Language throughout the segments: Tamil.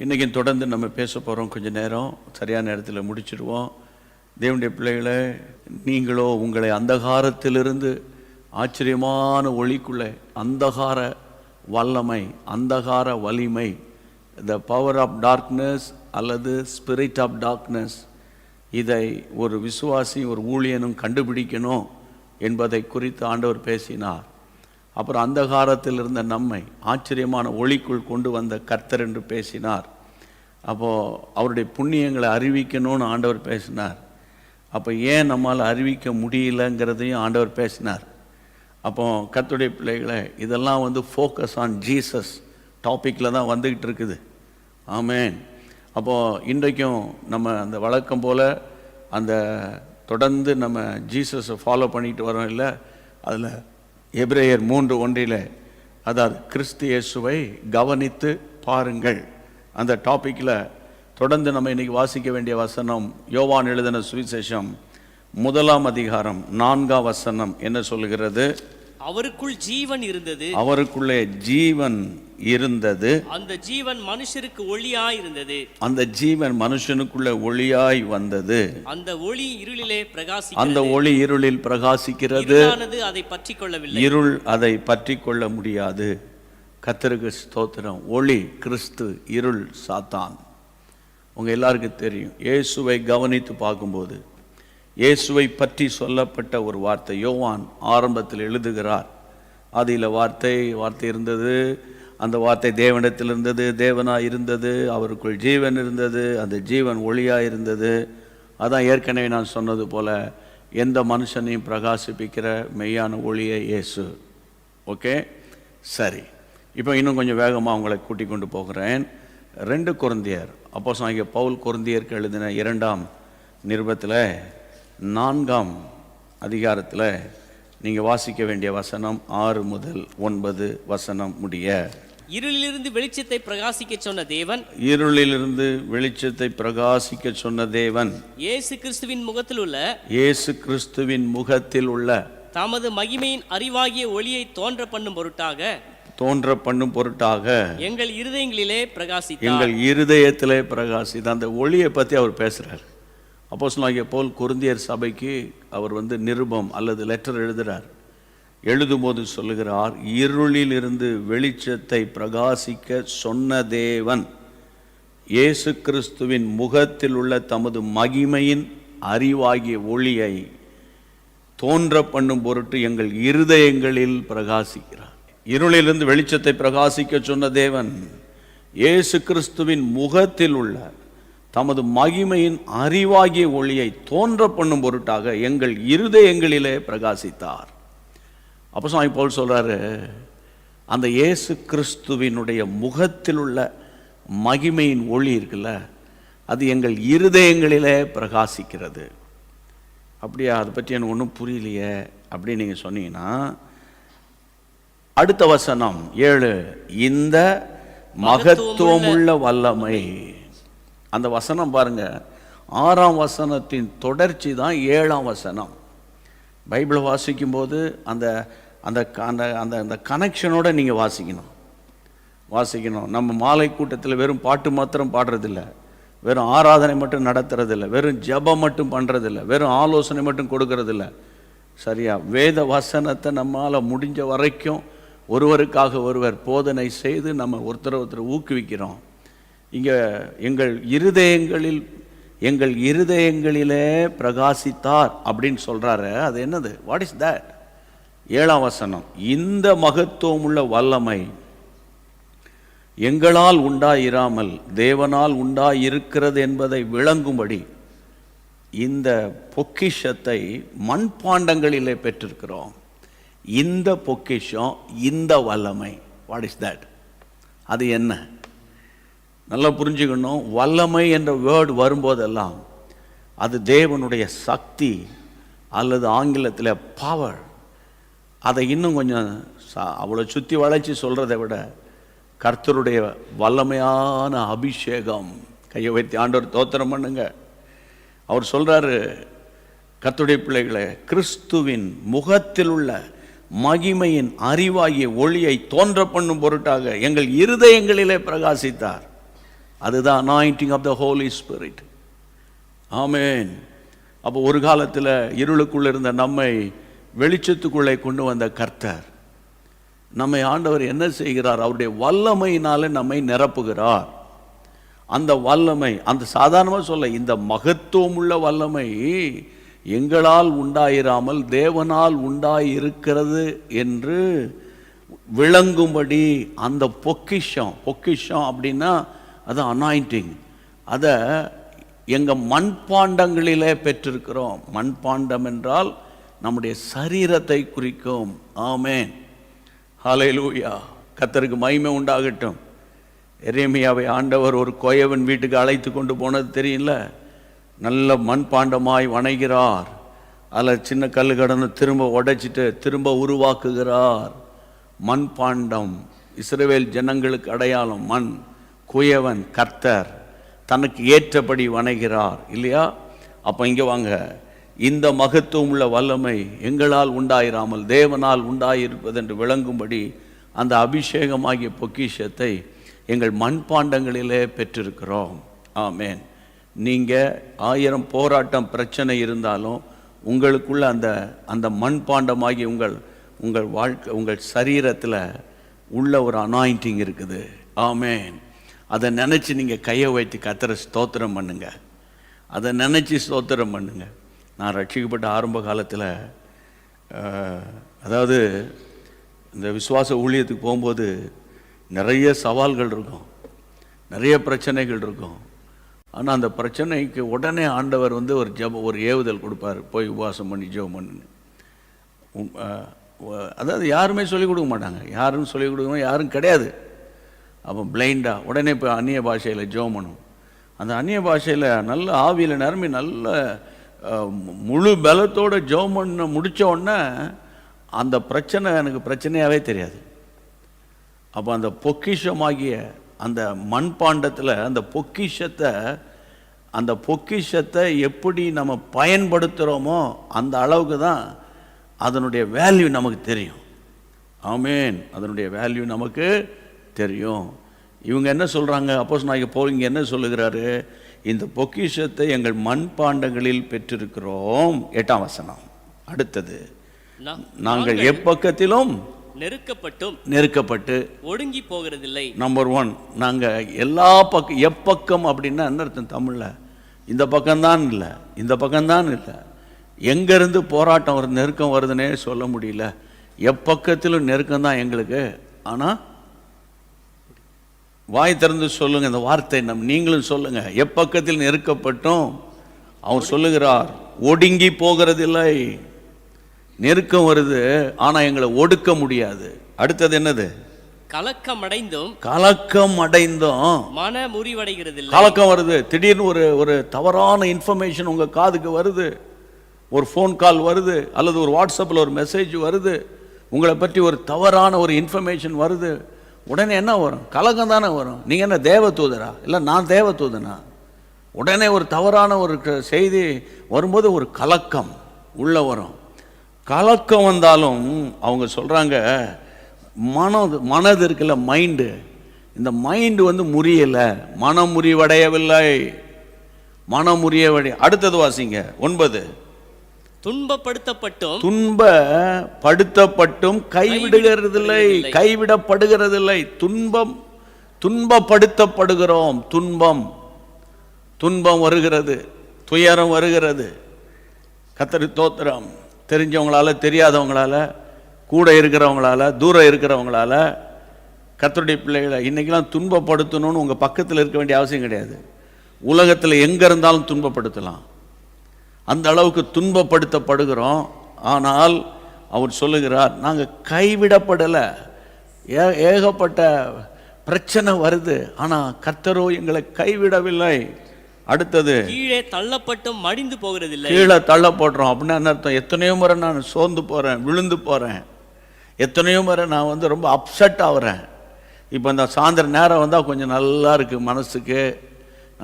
இன்றைக்கும் தொடர்ந்து நம்ம பேச போகிறோம். கொஞ்சம் நேரம் சரியான நேரத்தில் முடிச்சிடுவோம். தேவனுடைய பிள்ளைகளை, நீங்களோ உங்களை அந்தகாரத்திலிருந்து ஆச்சரியமான ஒளிக்குள்ளே, அந்தகார வல்லமை, அந்தகார வலிமை, த பவர் ஆஃப் டார்க்னஸ் அல்லது ஸ்பிரிட் ஆஃப் டார்க்னஸ், இதை ஒரு விசுவாசி, ஒரு ஊழியனும் கண்டுபிடிக்கணும் என்பதை குறித்து ஆண்டவர் பேசினார். அப்புறம் அந்தகாரத்தில் இருந்த நம்மை ஆச்சரியமான ஒளிக்குள் கொண்டு வந்த கர்த்தர் என்று பேசினார். அப்போது அவருடைய புண்ணியங்களை அறிவிக்கணும்னு ஆண்டவர் பேசினார். அப்போ ஏன் நம்மால் அறிவிக்க முடியலங்கிறதையும் ஆண்டவர் பேசினார். அப்போ கர்த்தருடைய பிள்ளைகளை, இதெல்லாம் ஃபோக்கஸ் ஆன் ஜீசஸ் டாப்பிக்கில் தான் வந்துக்கிட்டு இருக்குது. ஆமென். அப்போது இன்றைக்கும் நம்ம அந்த வழக்கம் போல் அந்த தொடர்ந்து நம்ம ஜீசஸை ஃபாலோ பண்ணிட்டு வரோம் இல்லை. அதில் எபிரேயர் 3:1 அதாவது கிறிஸ்து இயேசுவை கவனித்து பாருங்கள், அந்த டாப்பிக்கில் தொடர்ந்து நம்ம இன்றைக்கி வாசிக்க வேண்டிய வசனம் யோவான் எழுதின சுவிசேஷம் 1 அதிகாரம் 4 வசனம் என்ன சொல்லுகிறது? அவருக்குள் ஜீவன் இருந்தது, அவருக்குள்ளே ஜீவன் இருந்தது, அந்த ஜீவன் மனுஷருக்கு ஒளியாய் இருந்தது, அந்த ஜீவன் மனுஷனுக்குள்ள ஒளியாய் வந்தது, அந்த ஒளி இருளிலே பிரகாசிக்கிறது, அந்த ஒளி இருளில் பிரகாசிக்கிறது, அதை பற்றிக் கொள்ளவில்லை, இருள் அதை பற்றி கொள்ள முடியாது. கர்த்தருக்கு ஸ்தோத்திரம். ஒளி கிறிஸ்து, இருள் சாத்தான். உங்க எல்லாருக்கும் தெரியும். இயேசுவை கவனித்து பார்க்கும்போது இயேசுவை பற்றி சொல்லப்பட்ட ஒரு வார்த்தை யோவான் ஆரம்பத்தில் எழுதுகிறார். அதில் வார்த்தை இருந்தது, அந்த வார்த்தை தேவனிடத்தில் இருந்தது, தேவனாக இருந்தது, அவருக்குள் ஜீவன் இருந்தது, அந்த ஜீவன் ஒளியாக இருந்தது. அதான் ஏற்கனவே நான் சொன்னது போல் எந்த மனுஷனையும் பிரகாசிப்பிக்கிற மெய்யான ஒளியே இயேசு. ஓகே, சரி. இப்போ இன்னும் கொஞ்சம் வேகமாக உங்களை கூட்டிக் கொண்டு போகிறேன். 2 கொரிந்தியர், அப்போஸ்தலனாகிய பவுல் கொரிந்தியருக்கு எழுதின 2ஆம் நிருபத்தில் 4ஆம் அதிகாரத்தில் நீங்கள் வாசிக்க வேண்டிய வசனம் 6 முதல் 9 வசனம் முடிய. இருளிலிருந்து வெளிச்சத்தை பிரகாசிக்க சொன்ன தேவன், இருளிலிருந்து வெளிச்சத்தை பிரகாசிக்க சொன்ன தேவன், இயேசு கிறிஸ்துவின் முகத்தில் உள்ள, இயேசு கிறிஸ்துவின் முகத்தில் உள்ள தமது மகிமையின் அறிவாகிய ஒளியை தோன்ற பண்ணும் பொருட்டாக எங்கள் இருதயங்களிலே பிரகாசித்தார். எங்கள் இருதயத்திலே பிரகாசித்த அந்த ஒளியை பற்றி அவர் பேசுகிறார். அப்போஸ்தலனாகிய பவுல் கொரிந்தியர் சபைக்கு அவர் நிருபம் அல்லது லெட்டர் எழுதுகிறார். எழுதும்போது சொல்லுகிறார், இருளில் இருந்து வெளிச்சத்தை பிரகாசிக்க சொன்ன தேவன் இயேசு கிறிஸ்துவின் முகத்தில் உள்ள தமது மகிமையின் அறிவாகிய ஒளியை தோன்ற பண்ணும் பொருட்டு எங்கள் இருதயங்களில் பிரகாசிக்கிறார். இருளிலிருந்து வெளிச்சத்தை பிரகாசிக்க சொன்ன தேவன் இயேசு கிறிஸ்துவின் முகத்தில் உள்ள தமது மகிமையின் அறிவாகிய ஒளியை தோன்ற பண்ணும் பொருட்டாக எங்கள் இருதயங்களிலே பிரகாசித்தார். அப்போஸ்தலனாகிய பவுல் சொல்றாரு, அந்த இயேசு கிறிஸ்துவினுடைய முகத்தில் உள்ள மகிமையின் ஒளி இருக்குல்ல, அது எங்கள் இருதயங்களிலே பிரகாசிக்கிறது. அப்படியா? அதை பற்றி எனக்கு ஒன்றும் புரியலையே அப்படின்னு நீங்கள் சொன்னீங்கன்னா, அடுத்த வசனம் 7, இந்த மகத்துவமுள்ள வல்லமை. அந்த வசனம் பாருங்க, 6ஆம் வசனத்தின் தொடர்ச்சி தான் 7ஆம் வசனம். பைபிளை வாசிக்கும் போது அந்த அந்த அந்த அந்த கனெக்ஷனோட நீங்கள் வாசிக்கணும். நம்ம மாலை கூட்டத்தில் வெறும் பாட்டு மாத்திரம் பாடுறதில்ல, வெறும் ஆராதனை மட்டும் நடத்துறதில்ல, வெறும் ஜெபம் மட்டும் பண்ணுறதில்ல, வெறும் ஆலோசனை மட்டும் கொடுக்கறதில்ல. சரியா? வேத வசனத்தை நம்மால் முடிஞ்ச வரைக்கும் ஒருவருக்காக ஒருவர் போதனை செய்து நம்ம ஒருத்தர் ஊக்குவிக்கிறோம். இங்கே எங்கள் இருதயங்களிலே பிரகாசித்தார் அப்படின்னு சொல்கிறாரு. அது என்னது? What is that? 7ஆம் வசனம், இந்த மகத்துவம் உள்ள வல்லமை எங்களால் உண்டாயிராமல் தேவனால் உண்டாயிருக்கிறது என்பதை விளங்கும்படி இந்த பொக்கிஷத்தை மண்பாண்டங்களிலே பெற்றிருக்கிறோம். இந்த பொக்கிஷம், இந்த வல்லமை, வாட் இஸ் தட்? அது என்ன? நல்லா புரிஞ்சுக்கணும். வல்லமை என்ற வேர்டு வரும்போதெல்லாம் அது தேவனுடைய சக்தி அல்லது ஆங்கிலத்தில் பவர். அதை இன்னும் கொஞ்சம் அவ்வளோ சுற்றி வளைச்சி சொல்கிறத விட கர்த்தருடைய வல்லமையான அபிஷேகம். கையை வைத்து ஆண்டவர் தோத்திரம் பண்ணுங்க. அவர் சொல்கிறாரு, கர்த்தருடைய பிள்ளைகளை, கிறிஸ்துவின் முகத்தில் உள்ள மகிமையின் அறிவாகிய ஒளியை தோன்ற பண்ணும் பொருட்டாக எங்கள் இருதயங்களிலே பிரகாசித்தார். அதுதான் anointing of the Holy Spirit. Amen. அப்போ ஒரு காலத்தில் இருளுக்குள்ளே இருந்த நம்மை வெளிச்சத்துக்குள்ளே கொண்டு வந்த கர்த்தர், நம்மை ஆண்டவர் என்ன செய்கிறார்? அவருடைய வல்லமையினால நம்மை நிரப்புகிறார். அந்த வல்லமை, அந்த சாதாரணமாக சொல்ல, இந்த மகத்துவம் உள்ள வல்லமை எங்களால் உண்டாயிராமல் தேவனால் உண்டாயிருக்கிறது என்று விளங்கும்படி அந்த பொக்கிஷம் அப்படின்னா அது அனாயிண்டிங், அதை எங்கள் மண்பாண்டங்களிலே பெற்றிருக்கிறோம். மண்பாண்டம் என்றால் நம்முடைய சரீரத்தை குறிக்கும். ஆமென், ஹல்லேலூயா, கர்த்தருக்கு மகிமை உண்டாகட்டும். எரேமியாவை ஆண்டவர் ஒரு கோயவன் வீட்டுக்கு அழைத்து கொண்டு போனது தெரியல. நல்ல மண்பாண்டமாய் வணைகிறார். அதில் சின்ன கல்லு கடந்து திரும்ப உடைச்சிட்டு திரும்ப உருவாக்குகிறார். மண்பாண்டம் இஸ்ரவேல் ஜனங்களுக்கு அடையாளம். மண், குயவன் கர்த்தர் தனக்கு ஏற்றபடி வணைகிறார் இல்லையா? அப்போ இங்கே வாங்க, இந்த மகத்துவம் உள்ள வல்லமை எங்களால் உண்டாயிராமல் தேவனால் உண்டாயிருப்பதென்று விளங்கும்படி அந்த அபிஷேகமாகிய பொக்கிஷத்தை எங்கள் மண்பாண்டங்களிலே பெற்றிருக்கிறோம். ஆமென். நீங்கள் 1000 போராட்டம் பிரச்சனை இருந்தாலும் உங்களுக்குள்ள அந்த மண்பாண்டமாகி உங்கள் வாழ்க்கை, உங்கள் சரீரத்தில் உள்ள ஒரு அனாயிண்டிங் இருக்குது. ஆமென். அதை நினச்சி நீங்கள் கையை வைத்து கர்த்தரை ஸ்தோத்திரம் பண்ணுங்க. அதை நினச்சி ஸ்தோத்திரம் பண்ணுங்க. நான் ரட்சிக்கப்பட்ட ஆரம்ப காலத்தில், அதாவது இந்த விசுவாச ஊழியத்துக்கு போகும்போது நிறைய சவால்கள் இருக்கும், நிறைய பிரச்சனைகள் இருக்கும். ஆனால் அந்த பிரச்சனைக்கு உடனே ஆண்டவர் ஒரு ஏவுதல் கொடுப்பார், போய் உபவாசம் பண்ணி ஜெபம் பண்ணுன்னு. அதாவது யாருமே சொல்லிக் கொடுக்க மாட்டாங்க, யாரும் சொல்லிக் கொடுக்கணும் யாரும் கிடையாது. அப்போ பிளைண்டாக உடனே இப்போ அந்நிய பாஷையில் ஜெபம் பண்ணும். அந்த அந்நிய பாஷையில் நல்ல ஆவியில் நிரம்பி நல்ல முழு பலத்தோடு ஜெபம் பண்ண முடித்த உடனே அந்த பிரச்சனை எனக்கு பிரச்சனையாகவே தெரியாது. அப்போ அந்த பொக்கிஷமாகிய அந்த மண்பாண்டத்தில் அந்த பொக்கிஷத்தை எப்படி நம்ம பயன்படுத்துகிறோமோ அந்த அளவுக்கு தான் அதனுடைய வேல்யூ நமக்கு தெரியும். ஆமென். அதனுடைய வேல்யூ நமக்கு தெரியும். இவங்க என்ன சொல்கிறாங்க? அப்போஸ்தலனாகிய பவுல் இங்கே என்ன சொல்லுகிறாரு? இந்த பொக்கிஷத்தை எங்கள் மண்பாண்டங்களில் பெற்றிருக்கிறோம். 8ஆம் வசனம். அடுத்தது, நாங்கள் எப்பக்கத்திலும் நெருக்கப்பட்டு ஒடுங்கி போகிறதில்லை. நம்பர் 1, நாங்கள் எல்லா எப்பக்கம் அப்படின்னா என்ன அர்த்தம் தமிழில்? இந்த பக்கம்தான் இல்லை, இந்த பக்கம்தான் இல்லை. எங்கேருந்து போராட்டம் வருது, நெருக்கம் வருதுன்னே சொல்ல முடியல. எப்பக்கத்திலும் நெருக்கம் தான் எங்களுக்கு. ஆனால் வாய் திறந்து சொல்லுங்க இந்த வார்த்தை, நீங்களும் சொல்லுங்க. எப்பக்கத்தில் நெருக்கப்பட்டும் அவர் சொல்லுகிறார், ஒடுங்கி போகிறதில்லை. நெருக்கம் வருது, ஆனா எங்களை ஒடுக்க முடியாது. அடுத்தது என்னது? கலக்கம் அடைந்தும் மன முறிவடைகிறதில்லை. கலக்கம் வருது, திடீர்னு ஒரு தவறான இன்ஃபர்மேஷன் உங்க காதுக்கு வருது, ஒரு ஃபோன் கால் வருது, அல்லது ஒரு வாட்ஸ்அப்பில் ஒரு மெசேஜ் வருது, உங்களை பற்றி ஒரு தவறான ஒரு இன்ஃபர்மேஷன் வருது. உடனே என்ன வரும்? கலக்கம் தானே வரும். நீங்கள் என்ன தேவதூதரா? இல்லை நான் தேவதூதனா? உடனே ஒரு தவறான ஒரு செய்தி வரும்போது ஒரு கலக்கம் உள்ள வரும். கலக்கம் வந்தாலும் அவங்க சொல்கிறாங்க, மனது இருக்குல்ல, மைண்டு, இந்த மைண்டு முறியலை, மனம் முறிவடையவில்லை, மனம் முறியவடை. அடுத்தது வாசிங்க 9. துன்பப்படுத்தப்பட்டும் கைவிடப்படுகிறதில்லை. துன்பப்படுத்தப்படுகிறோம். துன்பம் வருகிறது, துயரம் வருகிறது. கர்த்தருக்கு ஸ்தோத்திரம். தெரிஞ்சவங்களால, தெரியாதவங்களால, கூட இருக்கிறவங்களால, தூரம் இருக்கிறவங்களால, கர்த்தருடைய பிள்ளைகளை இன்றைக்கெல்லாம் துன்பப்படுத்தணும்னு உங்கள் பக்கத்தில் இருக்க வேண்டிய அவசியம் கிடையாது. உலகத்தில் எங்கே இருந்தாலும் துன்பப்படுத்தலாம். அந்த அளவுக்கு துன்பப்படுத்தப்படுகிறோம். ஆனால் அவர் சொல்லுகிறார், நாங்கள் கைவிடப்படலை. ஏகப்பட்ட பிரச்சனை வருது, ஆனால் கர்த்தரோ எங்களை கைவிடவில்லை. அடுத்தது, கீழே தள்ளப்பட்டும் மடிந்து போகிறதில்லை. கீழே தள்ளப்படுறோம் அப்படின்னா என்ன அர்த்தம்? எத்தனையோ முறை நான் சோர்ந்து போகிறேன், விழுந்து போகிறேன், எத்தனையோ முறை நான் ரொம்ப அப்செட் ஆகிறேன். இப்போ இந்த சாயந்தரம் நேரம் வந்தால் கொஞ்சம் நல்லா இருக்குது, மனசுக்கு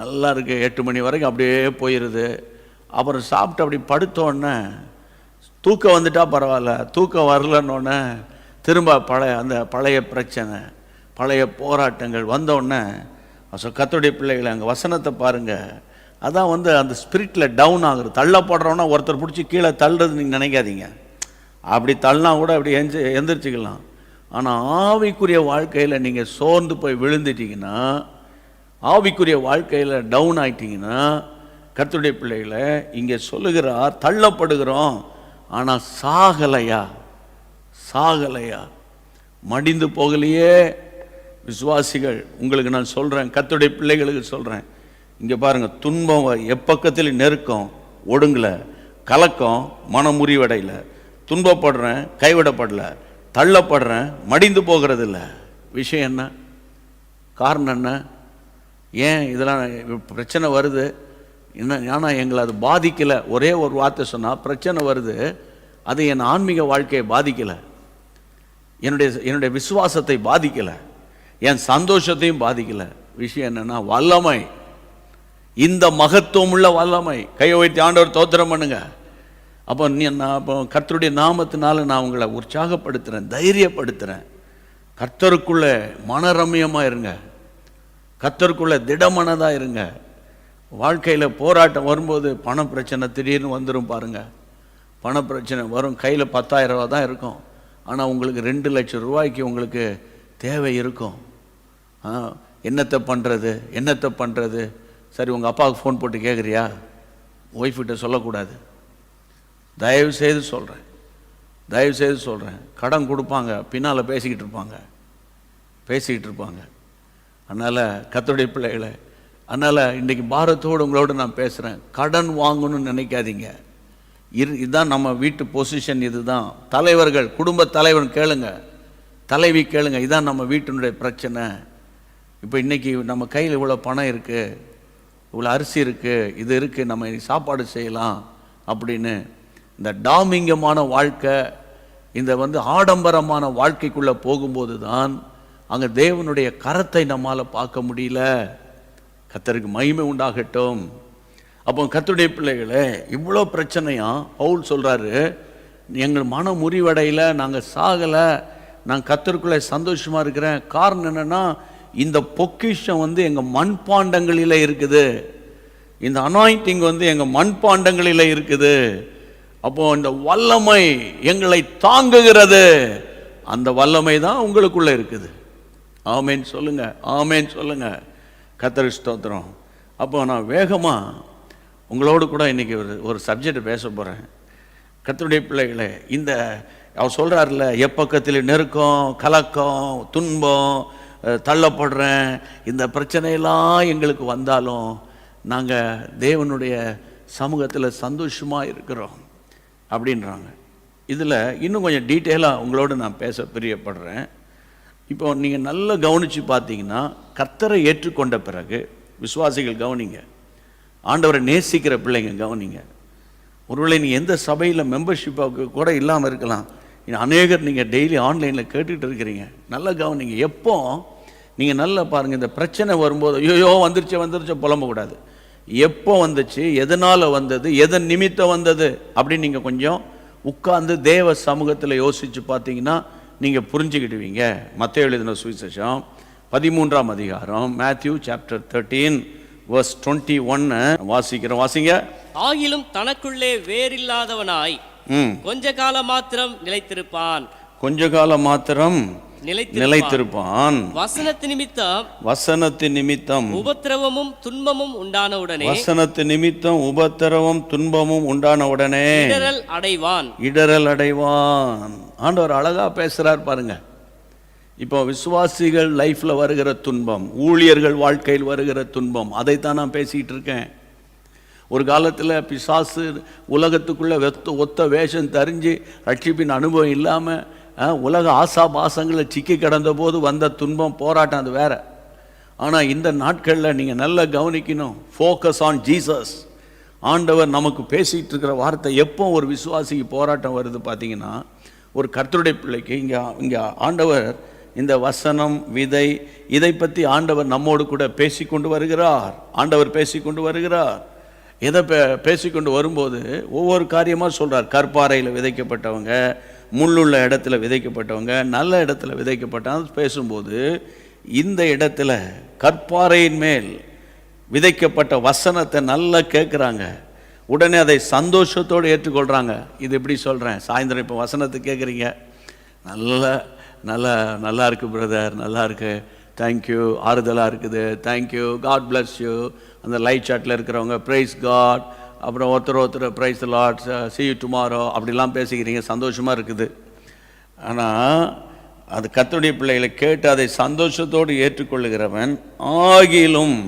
நல்லா இருக்குது, 8 மணி வரைக்கும் அப்படியே போயிடுது. அப்புறம் சாப்பிட்டு அப்படி படுத்தோடனே தூக்கம் வந்துட்டா பரவாயில்ல, தூக்கம் வரலன்னொன்னே திரும்ப அந்த பழைய பிரச்சனை, பழைய போராட்டங்கள் வந்தோடனே கர்த்தருடைய பிள்ளைகளை அங்கே வசனத்தை பாருங்கள். அதான் வந்து அந்த ஸ்பிரிட்டில் டவுன் ஆகுது. தள்ளப்படுறோன்னா ஒருத்தர் பிடிச்சி கீழே தள்ளுறது நீங்கள் நினைக்காதீங்க. அப்படி தள்ளினா கூட அப்படி எந்திரிச்சிக்கலாம். ஆனால் ஆவிக்குரிய வாழ்க்கையில் நீங்கள் சோர்ந்து போய் விழுந்துட்டீங்கன்னா, ஆவிக்குரிய வாழ்க்கையில் டவுன் ஆகிட்டிங்கன்னா, கர்த்தருடைய பிள்ளைகளை இங்கே சொல்லுகிறார், தள்ளப்படுகிறோம் ஆனால் சாகலையா, சாகலையா, மடிந்து போகலையே. விசுவாசிகள் உங்களுக்கு நான் சொல்கிறேன், கர்த்தருடைய பிள்ளைகளுக்கு சொல்கிறேன், இங்கே பாருங்கள், துன்பம் எப்பக்கத்தில் நெருக்கம் ஒடுங்கலை, கலக்கம் மனம் முறிவடையில், துன்பப்படுறேன் கைவிடப்படலை, தள்ளப்படுறேன் மடிந்து போகிறது இல்லை. விஷயம் என்ன, காரணம் என்ன, ஏன் இதெல்லாம் பிரச்சனை வருது என்ன? ஆனால் எங்களை அது பாதிக்கலை. ஒரே ஒரு வார்த்தை சொன்னால் பிரச்சனை வருது, அது என் ஆன்மீக வாழ்க்கையை பாதிக்கலை, என்னுடைய விசுவாசத்தை பாதிக்கலை, என் சந்தோஷத்தையும் பாதிக்கலை. விஷயம் என்னென்னா வல்லமை, இந்த மகத்துவம் உள்ள வல்லமை. கையை வைத்து ஆண்டவர் தோத்திரம் பண்ணுங்க. அப்போ அப்போ கர்த்தருடைய நாமத்தினால நான் உங்களை உற்சாகப்படுத்துகிறேன், தைரியப்படுத்துகிறேன். கர்த்தருக்குள்ளே மனரம்யமாக இருங்க, கர்த்தருக்குள்ளே திடமனதாக இருங்க. வாழ்க்கையில் போராட்டம் வரும்போது பண பிரச்சனை திடீர்னு வந்துடும் பாருங்கள். பண பிரச்சனை வரும், கையில் 10,000 ரூபா தான் இருக்கும், ஆனால் உங்களுக்கு 2 லட்சம் ரூபாய்க்கு உங்களுக்கு தேவை இருக்கும். என்னத்தை பண்ணுறது? சரி, உங்கள் அப்பாவுக்கு ஃபோன் போட்டு கேட்குறியா? ஒய்ஃப்கிட்ட சொல்லக்கூடாது. தயவு செய்து சொல்கிறேன், கடன் கொடுப்பாங்க, பின்னால் பேசிக்கிட்டு இருப்பாங்க. அதனால் கர்த்தருடைய பிள்ளைகளை, அதனால் இன்றைக்கி பாரத்தோடு உங்களோடு நான் பேசுகிறேன். கடன் வாங்கணும்னு நினைக்காதீங்க. இதுதான் நம்ம வீட்டு பொசிஷன். இதுதான் தலைவர்கள், குடும்ப தலைவர் கேளுங்க, தலைவி கேளுங்க, இதுதான் நம்ம வீட்டினுடைய பிரச்சனை. இப்போ இன்றைக்கி நம்ம கையில் இவ்வளோ பணம் இருக்குது, இவ்வளோ அரிசி இருக்குது, இது இருக்குது, நம்ம சாப்பாடு செய்யலாம் அப்படின்னு. இந்த டாமிங்கமான வாழ்க்கை, இந்த ஆடம்பரமான வாழ்க்கைக்குள்ளே போகும்போது தான் அங்கே தேவனுடைய கரத்தை நம்மால் பார்க்க முடியல. கர்த்தருக்கு மகிமை உண்டாகட்டும். அப்போ கர்த்தருடைய பிள்ளைகளே, இவ்வளோ பிரச்சனையா பவுல் சொல்கிறாரு, எங்கள் மன முறிவடையில், நாங்கள் சாகலை, நான் கர்த்தருக்குள்ளே சந்தோஷமாக இருக்கிறேன். காரணம் என்னென்னா, இந்த பொக்கிஷம் எங்கள் மண்பாண்டங்களில் இருக்குது, இந்த அனாயிண்டிங் எங்கள் மண்பாண்டங்களில் இருக்குது. அப்போ இந்த வல்லமை எங்களை தாங்குகிறது, அந்த வல்லமை தான் உங்களுக்குள்ளே இருக்குது. ஆமேன் சொல்லுங்க, ஆமேன் சொல்லுங்க. கர்த்தருக்கு ஸ்தோத்திரம். அப்போ நான் வேகமாக உங்களோடு கூட இன்றைக்கி ஒரு சப்ஜெக்ட் பேச போகிறேன். கர்த்தருடைய பிள்ளைகளே, இந்த அவர் சொல்கிறார்ல, எப்பக்கத்தில் நெருக்கம், கலக்கம், துன்பம், தள்ளப்படுறேன், இந்த பிரச்சனையெல்லாம் எங்களுக்கு வந்தாலும் நாங்கள் தேவனுடைய சமூகத்தில் சந்தோஷமாக இருக்கிறோம் அப்படின்றாங்க. இதில் இன்னும் கொஞ்சம் டீட்டெயிலாக உங்களோடு நான் பேச பிரியப்படுறேன். இப்போ நீங்கள் நல்லா கவனித்து பார்த்தீங்கன்னா, கர்த்தரை ஏற்றுக்கொண்ட பிறகு விசுவாசிகள் கவனிங்க, ஆண்டவரை நேசிக்கிற பிள்ளைங்க கவனிங்க. ஒருவேளை நீங்கள் எந்த சபையில் மெம்பர்ஷிப்பாக கூட இல்லாமல் இருக்கலாம், அநேகர் நீங்கள் டெய்லி ஆன்லைனில் கேட்டுக்கிட்டு இருக்கிறீங்க. நல்லா கவனிங்க. எப்போ நீங்கள் நல்லா பாருங்கள், இந்த பிரச்சனை வரும்போது ஐயோ வந்துருச்சு புலம்பக்கூடாது. எப்போ வந்துச்சு, எதனால் வந்தது, எதன் நிமித்தம் வந்தது அப்படின்னு நீங்கள் கொஞ்சம் உட்கார்ந்து தேவ சமூகத்தில் யோசித்து பார்த்தீங்கன்னா நீங்கள் புரிஞ்சுக்கிடுவீங்க. மத்தேயு எழுதின சுவிசேஷம் 13ஆம் அதிகாரம், மேத்யூ சாப்டர் 13 verse 21 வாசிங்க. ஆகிலும் தனக்குள்ளே வேறில்லாதவனாய் கொஞ்ச காலம் மாத்திரம் நிலைத்திருப்பான். வசனத்து நிமித்தம் உபத்திரவமும் துன்பமும் உண்டான உடனே இடரல் அடைவான். ஆண்டவர் அழகா பேசுறார் பாருங்க. இப்போ விசுவாசிகள் லைஃப்ல வருகிற துன்பம், ஊழியர்கள் வாழ்க்கையில் வருகிற துன்பம், அதைத்தான் நான் பேசிக்கிட்டு இருக்கேன். ஒரு காலத்தில் பிசாசு உலகத்துக்குள்ளே ஒத்த வேஷம் தெரிஞ்சு ரட்சிப்பின் அனுபவம் இல்லாமல் உலக ஆசாபாசங்களை சிக்கி கிடந்த போது வந்த துன்பம், போராட்டம், அது வேற. ஆனால் இந்த நாட்களில் நீங்கள் நல்லா கவனிக்கணும், ஃபோக்கஸ் ஆன் ஜீசஸ். ஆண்டவர் நமக்கு பேசிகிட்டு இருக்கிற வார்த்தை. எப்போ ஒரு விசுவாசிக்கு போராட்டம் வருது பார்த்தீங்கன்னா, ஒரு கர்த்தருடைய பிள்ளைக்கு இங்கே ஆண்டவர் இந்த வசனம், விதை, இதை பற்றி ஆண்டவர் நம்மோடு கூட பேசிக்கொண்டு வருகிறார். எதை பேசிக்கொண்டு வரும்போது ஒவ்வொரு காரியமாக சொல்கிறார். கற்பாறையில் விதைக்கப்பட்டவங்க, முள்ளுள்ள இடத்துல விதைக்கப்பட்டவங்க, நல்ல இடத்துல விதைக்கப்பட்டவங்க பேசும்போது இந்த இடத்துல கற்பாறையின் மேல் விதைக்கப்பட்ட வசனத்தை நல்லா கேட்குறாங்க. உடனே அதை சந்தோஷத்தோடு ஏற்றுக்கொள்கிறாங்க. இது எப்படி சொல்கிறேன், சாயந்தரம் இப்போ வசனத்தை கேட்குறீங்க, நல்லா நல்லா நல்லா இருக்குது பிரதர், நல்லா இருக்குது, தேங்க்யூ, ஆறுதலாக இருக்குது, தேங்க்யூ, காட் பிளஸ் யூ. அந்த லைட் சாட்டில் இருக்கிறவங்க ப்ரைஸ் காட், அப்புறம் ஒருத்தர் praise Lord, see you tomorrow அப்படிலாம் பேசிக்கிறீங்க, சந்தோஷமாக இருக்குது. ஆனால் அது கர்த்தருடைய பிள்ளைகளை கேட்டு அதை சந்தோஷத்தோடு ஏற்றுக்கொள்ளுகிறவன் ஆகிலும்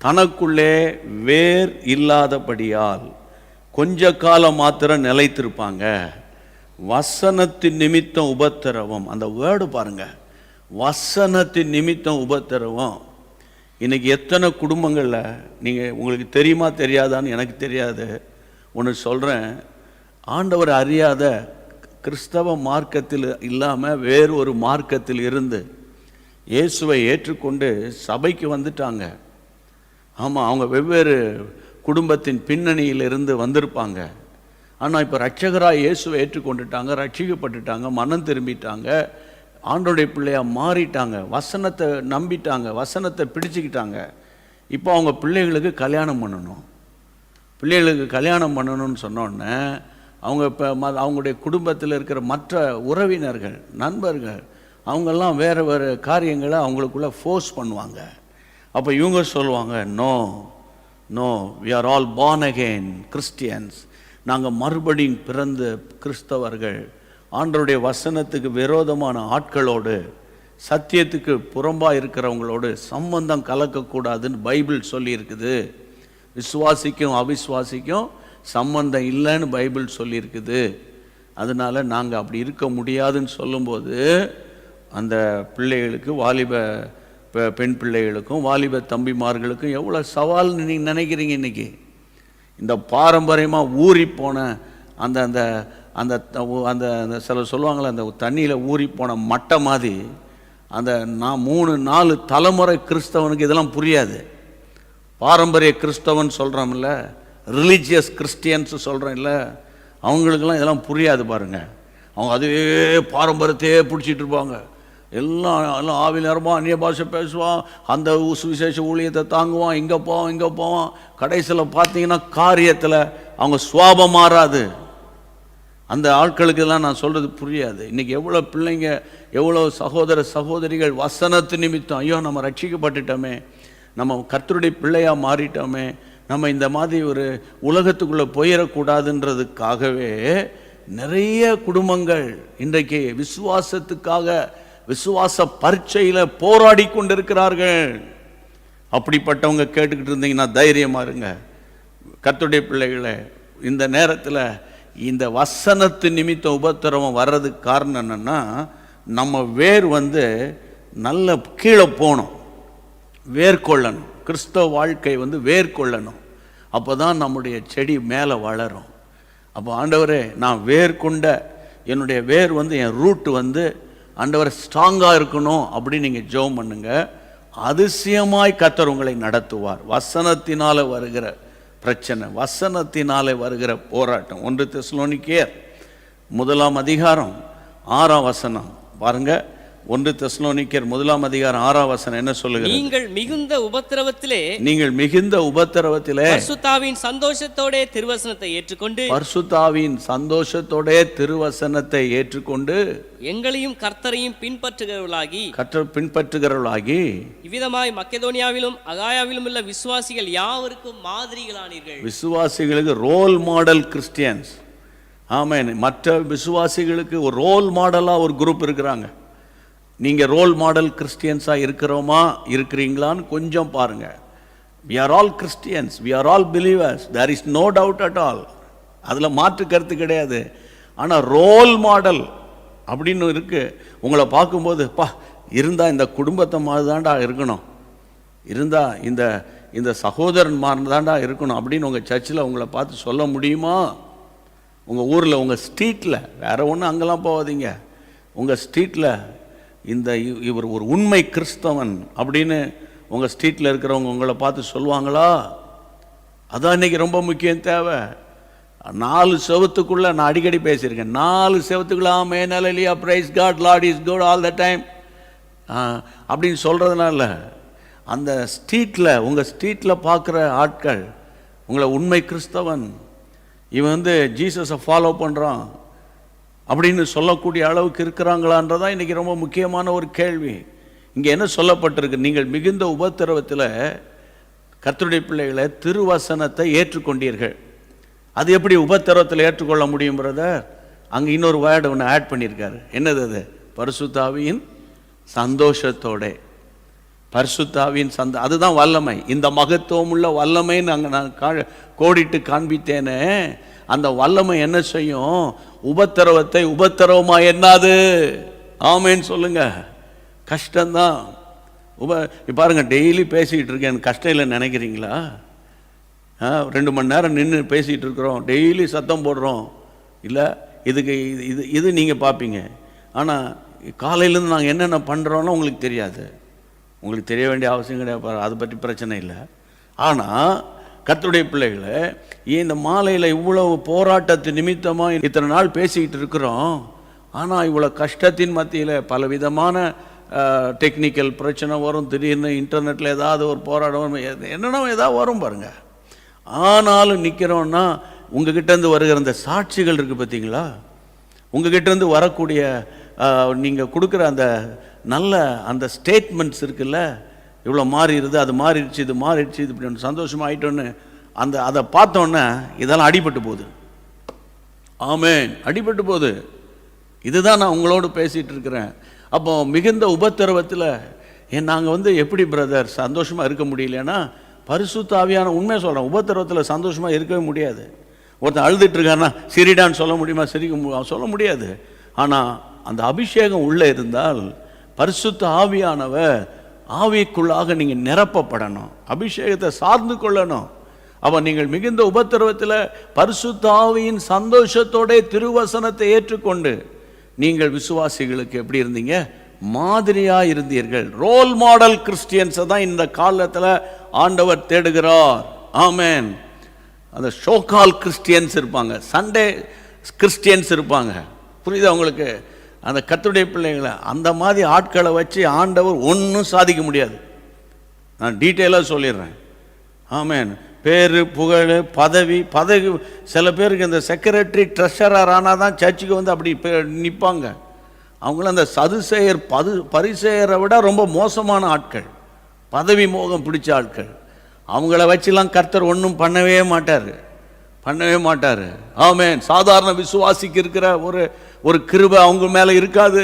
தனக்குள்ளே வேர் இல்லாதபடியால் கொஞ்ச காலம் மாத்திரம் நிலைத்திருப்பாங்க. வசனத்தின் நிமித்தம் உபத்திரவம், அந்த வேர்டு பாருங்க, வசனத்தின் நிமித்தம் உபத்திரவம். இன்னைக்கு எத்தனை குடும்பங்களில் நீங்கள் உங்களுக்கு தெரியுமா தெரியாதான்னு எனக்கு தெரியாது, ஒன்று சொல்கிறேன், ஆண்டவர் அறியாத கிறிஸ்தவ மார்க்கத்தில் இல்லாமல் வேறு ஒரு மார்க்கத்தில் இருந்து இயேசுவை ஏற்றுக்கொண்டு சபைக்கு வந்துட்டாங்க. ஆமாம், அவங்க வெவ்வேறு குடும்பத்தின் பின்னணியிலிருந்து வந்திருப்பாங்க. ஆனால் இப்போ ரட்சகராக இயேசுவை ஏற்றுக்கொண்டுட்டாங்க, ரட்சிக்கப்பட்டுட்டாங்க, மனம் திரும்பிட்டாங்க, ஆண்டோடைய பிள்ளையாக மாறிட்டாங்க, வசனத்தை நம்பிட்டாங்க, வசனத்தை பிடிச்சிக்கிட்டாங்க. இப்போ அவங்க பிள்ளைகளுக்கு கல்யாணம் பண்ணணும். பிள்ளைகளுக்கு கல்யாணம் பண்ணணும்னு சொன்னோடனே அவங்க இப்போ அவங்களுடைய குடும்பத்தில் இருக்கிற மற்ற உறவினர்கள், நண்பர்கள், அவங்கெல்லாம் வேறு வேறு காரியங்களை அவங்களுக்குள்ளே ஃபோர்ஸ் பண்ணுவாங்க. அப்போ இவங்க சொல்லுவாங்க, no no, we are all born again Christians, நாங்கள் மறுபடியும் பிறந்த கிறிஸ்தவர்கள், ஆண்டவருடைய வசனத்துக்கு விரோதமான ஆட்களோடு, சத்தியத்துக்கு புறம்பாக இருக்கிறவங்களோடு சம்பந்தம் கலக்கக்கூடாதுன்னு பைபிள் சொல்லியிருக்குது. விசுவாசிக்கும் அவிசுவாசிக்கும் சம்பந்தம் இல்லைன்னு பைபிள் சொல்லியிருக்குது. அதனால் நாங்கள் அப்படி இருக்க முடியாதுன்னு சொல்லும்போது அந்த பிள்ளைகளுக்கு, வாலிப பெண் பிள்ளைகளுக்கும் வாலிப தம்பிமார்களுக்கும் எவ்வளோ சவால்னு நீங்கள் நினைக்கிறீங்க? இன்றைக்கி இந்த பாரம்பரியமாக ஊறி போன அந்த அந்த அந்த அந்த அந்த சில சொல்லுவாங்களே, அந்த தண்ணியில் ஊறி போன மட்டை மாதிரி, அந்த 3-4 தலைமுறை கிறிஸ்தவனுக்கு இதெல்லாம் புரியாது. பாரம்பரிய கிறிஸ்தவன் சொல்கிறோம்ல, ரிலீஜியஸ் கிறிஸ்டியன்ஸ் சொல்கிறோம் இல்லை, அவங்களுக்கெல்லாம் இதெல்லாம் புரியாது பாருங்கள். அவங்க அதே பாரம்பரியத்தையே பிடிச்சிட்டு இருப்பாங்க. எல்லாம் ஆவி நேரமாக அந்நிய பாஷை பேசுவான், அந்த சுவிசேஷ ஊழியத்தை தாங்குவான், இங்கே போவான். கடைசியில் பார்த்தீங்கன்னா காரியத்தில் அவங்க சுவாபம் மாறாது. அந்த ஆட்களுக்கெல்லாம் நான் சொல்கிறது புரியாது. இன்றைக்கி எவ்வளோ பிள்ளைங்க, எவ்வளோ சகோதர சகோதரிகள் வசனத்து நிமித்தம், ஐயோ நம்ம ரட்சிக்கப்பட்டுட்டோமே, நம்ம கர்த்தருடைய பிள்ளையாக மாறிட்டோமே, நம்ம இந்த மாதிரி ஒரு உலகத்துக்குள்ளே போயிடக்கூடாதுன்றதுக்காகவே நிறைய குடும்பங்கள் இன்றைக்கு விசுவாசத்துக்காக விசுவாச பரீட்சையில் போராடி கொண்டிருக்கிறார்கள். அப்படிப்பட்டவங்க கேட்டுக்கிட்டு இருந்தீங்கன்னா தைரியமாக இருங்க. கர்த்தருடைய பிள்ளைகளை, இந்த நேரத்தில் இந்த வசனத்து நிமித்தம் உபத்திரவம் வர்றதுக்கு காரணம் என்னென்னா, நம்ம வேர் நல்ல கீழே போகணும், வேர்கொள்ளணும். கிறிஸ்தவ வாழ்க்கை வேர்கொள்ளணும். அப்போ தான் நம்முடைய செடி மேலே வளரும். அப்போ ஆண்டவரே, நான் வேர் கொண்ட என்னுடைய வேர் என் ரூட்டு ஆண்டவர் ஸ்ட்ராங்காக இருக்கணும் அப்படின்னு நீங்கள் ஜெபம் பண்ணுங்க. அதிசயமாய் கர்த்தர் உங்களை நடத்துவார். வசனத்தினால வருகிற பிரச்சனை, வசனத்தினாலே வருகிற போராட்டம். 1 தெசலோனிக்கேயர் 1:6 பாருங்க. 1 தெசலோனிக்கேயர் 1:6 என்ன சொல்லுகிறது? நீங்கள் மிகுந்த உபத்திரவத்திலே பரிசுத்தாவின் சந்தோஷத்தோடே திருவசனத்தை ஏற்றுக்கொண்டு எங்களையும் கர்த்தரையும் பின்பற்றுகிறவர்களாகி இவ்விதமாய் மக்கெதோனியாவிலும் அகாயாவிலும் உள்ள விசுவாசிகள் யாவருக்கும் மாதிரிகளானீர்கள். விசுவாசிகளுக்கு ரோல் மாடல் கிறிஸ்டியன்ஸ். ஆமென். மற்ற விசுவாசிகளுக்கு ஒரு ரோல் மாடலாக ஒரு குரூப் இருக்கிறாங்க. நீங்கள் ரோல் மாடல் கிறிஸ்டியன்ஸாக இருக்கிறீங்களான்னு கொஞ்சம் பாருங்கள். we are all Christians, we are all believers, there is no doubt at all. அதில் மாற்று கருத்து கிடையாது. ஆனால் ரோல் மாடல் அப்படின்னு இருக்குது. உங்களை பார்க்கும்போது, இருந்தால் இந்த குடும்பத்தை மாதிரி தாண்டா இருக்கணும், இருந்தால் இந்த சகோதரன் மாதிரி தாண்டா இருக்கணும் அப்படின்னு உங்கள் சர்ச்சில் உங்களை பார்த்து சொல்ல முடியுமா? உங்கள் ஊரில், உங்கள் ஸ்ட்ரீட்டில், வேறு ஒன்றும் அங்கெல்லாம் போகாதீங்க, உங்கள் ஸ்ட்ரீட்டில் இவர் ஒரு உண்மை கிறிஸ்தவன் அப்படின்னு உங்கள் ஸ்ட்ரீட்டில் இருக்கிறவங்க உங்களை பார்த்து சொல்லுவாங்களா? அதான் இன்றைக்கி ரொம்ப முக்கியம் தேவை. 4 செவத்துக்குள்ளே நான் அடிக்கடி பேசியிருக்கேன். 4 செவத்துக்குள்ள amen, hallelujah, praise God, Lord is good all the time. அப்படின்னு சொல்கிறதுனால அந்த ஸ்ட்ரீட்டில், உங்கள் ஸ்ட்ரீட்டில் பார்க்குற ஆட்கள் உங்களை உண்மை கிறிஸ்தவன், இவன் வந்து ஜீசஸை ஃபாலோ பண்ணுறான் அப்படின்னு சொல்லக்கூடிய அளவுக்கு இருக்கிறாங்களான்றதான் இன்றைக்கி ரொம்ப முக்கியமான ஒரு கேள்வி. இங்கே என்ன சொல்லப்பட்டிருக்கு? நீங்கள் மிகுந்த உபத்திரவத்தில் கர்த்தருடைய பிள்ளைகளை திருவசனத்தை ஏற்றுக்கொண்டீர்கள். அது எப்படி உபத்திரவத்தில் ஏற்றுக்கொள்ள முடியும் பிரதர்? அங்கே இன்னொரு வேர்டு ஒன்று ஆட் பண்ணியிருக்காரு. என்னது அது? பரிசுத்தாவியின் சந்தோஷத்தோட. பரிசுத்தாவியின் அதுதான் வல்லமை. இந்த மகத்துவம் உள்ள வல்லமைன்னு அங்கே நான் கோடிட்டு காண்பித்தேனே, அந்த வல்லமை என்ன செய்யும்? உபத்திரவத்தை உபத்திரவமா என்னாது? ஆமேன்னு சொல்லுங்க. கஷ்டம்தான். பாருங்க, டெய்லி பேசிக்கிட்டு இருக்கேன், எனக்கு கஷ்டம் இல்லைன்னு நினைக்கிறீங்களா? 2 மணி நேரம் நின்று பேசிகிட்டு இருக்கிறோம், டெய்லி சத்தம் போடுறோம் இல்லை? இதுக்கு இது நீங்கள் பார்ப்பீங்க. ஆனால் காலையிலேருந்து நாங்கள் என்னென்ன பண்ணுறோன்னு உங்களுக்கு தெரியாது. உங்களுக்கு தெரிய வேண்டிய அவசியம் கிடையாது, அதை பற்றி பிரச்சனை இல்லை. ஆனால் கர்த்தருடைய பிள்ளைகளை இந்த மாலையில் இவ்வளவு போராட்டத்து நிமித்தமாக இத்தனை நாள் பேசிக்கிட்டு இருக்கிறோம். ஆனால் இவ்வளோ கஷ்டத்தின் மத்தியில் பலவிதமான டெக்னிக்கல் பிரச்சனை வரும், திடீர்னு இன்டர்நெட்டில் ஏதாவது ஒரு போராட்டம் என்னென்ன ஏதாவது வரும் பாருங்கள். ஆனாலும் நிற்கிறோன்னா உங்ககிட்டேருந்து வருகிற அந்த சாட்சிகள் இருக்குது பார்த்தீங்களா? உங்ககிட்டேருந்து வரக்கூடிய நீங்கள் கொடுக்குற அந்த நல்ல அந்த ஸ்டேட்மெண்ட்ஸ் இருக்குல்ல, இவ்வளோ மாறிடுது, அது மாறிடுச்சு, இது மாறிடுச்சு, இது இப்படி சந்தோஷமாக ஆகிட்டோன்னு அதை பார்த்தோன்னே இதெல்லாம் அடிபட்டு போகுது. ஆமென், அடிபட்டு போகுது. இதுதான் நான் உங்களோடு பேசிகிட்டு இருக்கிறேன். அப்போ மிகுந்த உபத்திரவத்தில் நாங்கள் வந்து எப்படி பிரதர் சந்தோஷமாக இருக்க முடியலன்னா, பரிசுத்த ஆவியான உண்மையை சொல்கிறேன், உபத்திரவத்தில் சந்தோஷமாக இருக்கவே முடியாது. ஒருத்தன் அழுதுட்டுருக்காருன்னா சிரிடான்னு சொல்ல முடியுமா? சொல்ல முடியாது. ஆனால் அந்த அபிஷேகம் உள்ளே இருந்தால் பரிசுத்த ஆவியானவர் ஆவிக்குள்ளாக நீங்கள் நிரப்பப்படணும், அபிஷேகத்தை சார்ந்து கொள்ளணும். அப்போ நீங்கள் மிகுந்த உபத்திரவத்தில் பரிசுத்த ஆவியின் சந்தோஷத்தோட திருவசனத்தை ஏற்றுக்கொண்டு நீங்கள் விசுவாசிகளுக்கு எப்படி இருந்தீங்க? மாதிரியாக இருந்தீர்கள். ரோல் மாடல் கிறிஸ்டியன்ஸை தான் இந்த காலத்தில் ஆண்டவர் தேடுகிறார். ஆமென். அந்த ஷோகால் கிறிஸ்டியன்ஸ் இருப்பாங்க, சண்டே கிறிஸ்டியன்ஸ் இருப்பாங்க. புரியுதா உங்களுக்கு? அந்த கர்த்தருடைய பிள்ளைங்களை அந்த மாதிரி ஆட்களை வச்சு ஆண்டவர் ஒன்றும் சாதிக்க முடியாது. நான் டீட்டெயிலாக சொல்லிடுறேன். ஆமென். பேர், புகழ், பதவி. சில பேருக்கு இந்த செக்ரட்டரி ட்ரெஷரர் ஆனால் தான் சர்ச்சுக்கு வந்து அப்படி நிற்பாங்க. அவங்களும் அந்த சதுசேயர் பரிசேயரை விட ரொம்ப மோசமான ஆட்கள், பதவி மோகம் பிடிச்ச ஆட்கள். அவங்கள வச்சுலாம் கர்த்தர் ஒன்றும் பண்ணவே மாட்டார். ஆமென். சாதாரண விசுவாசிக்கு இருக்கிற ஒரு கிருபை அவங்க மேலே இருக்காது.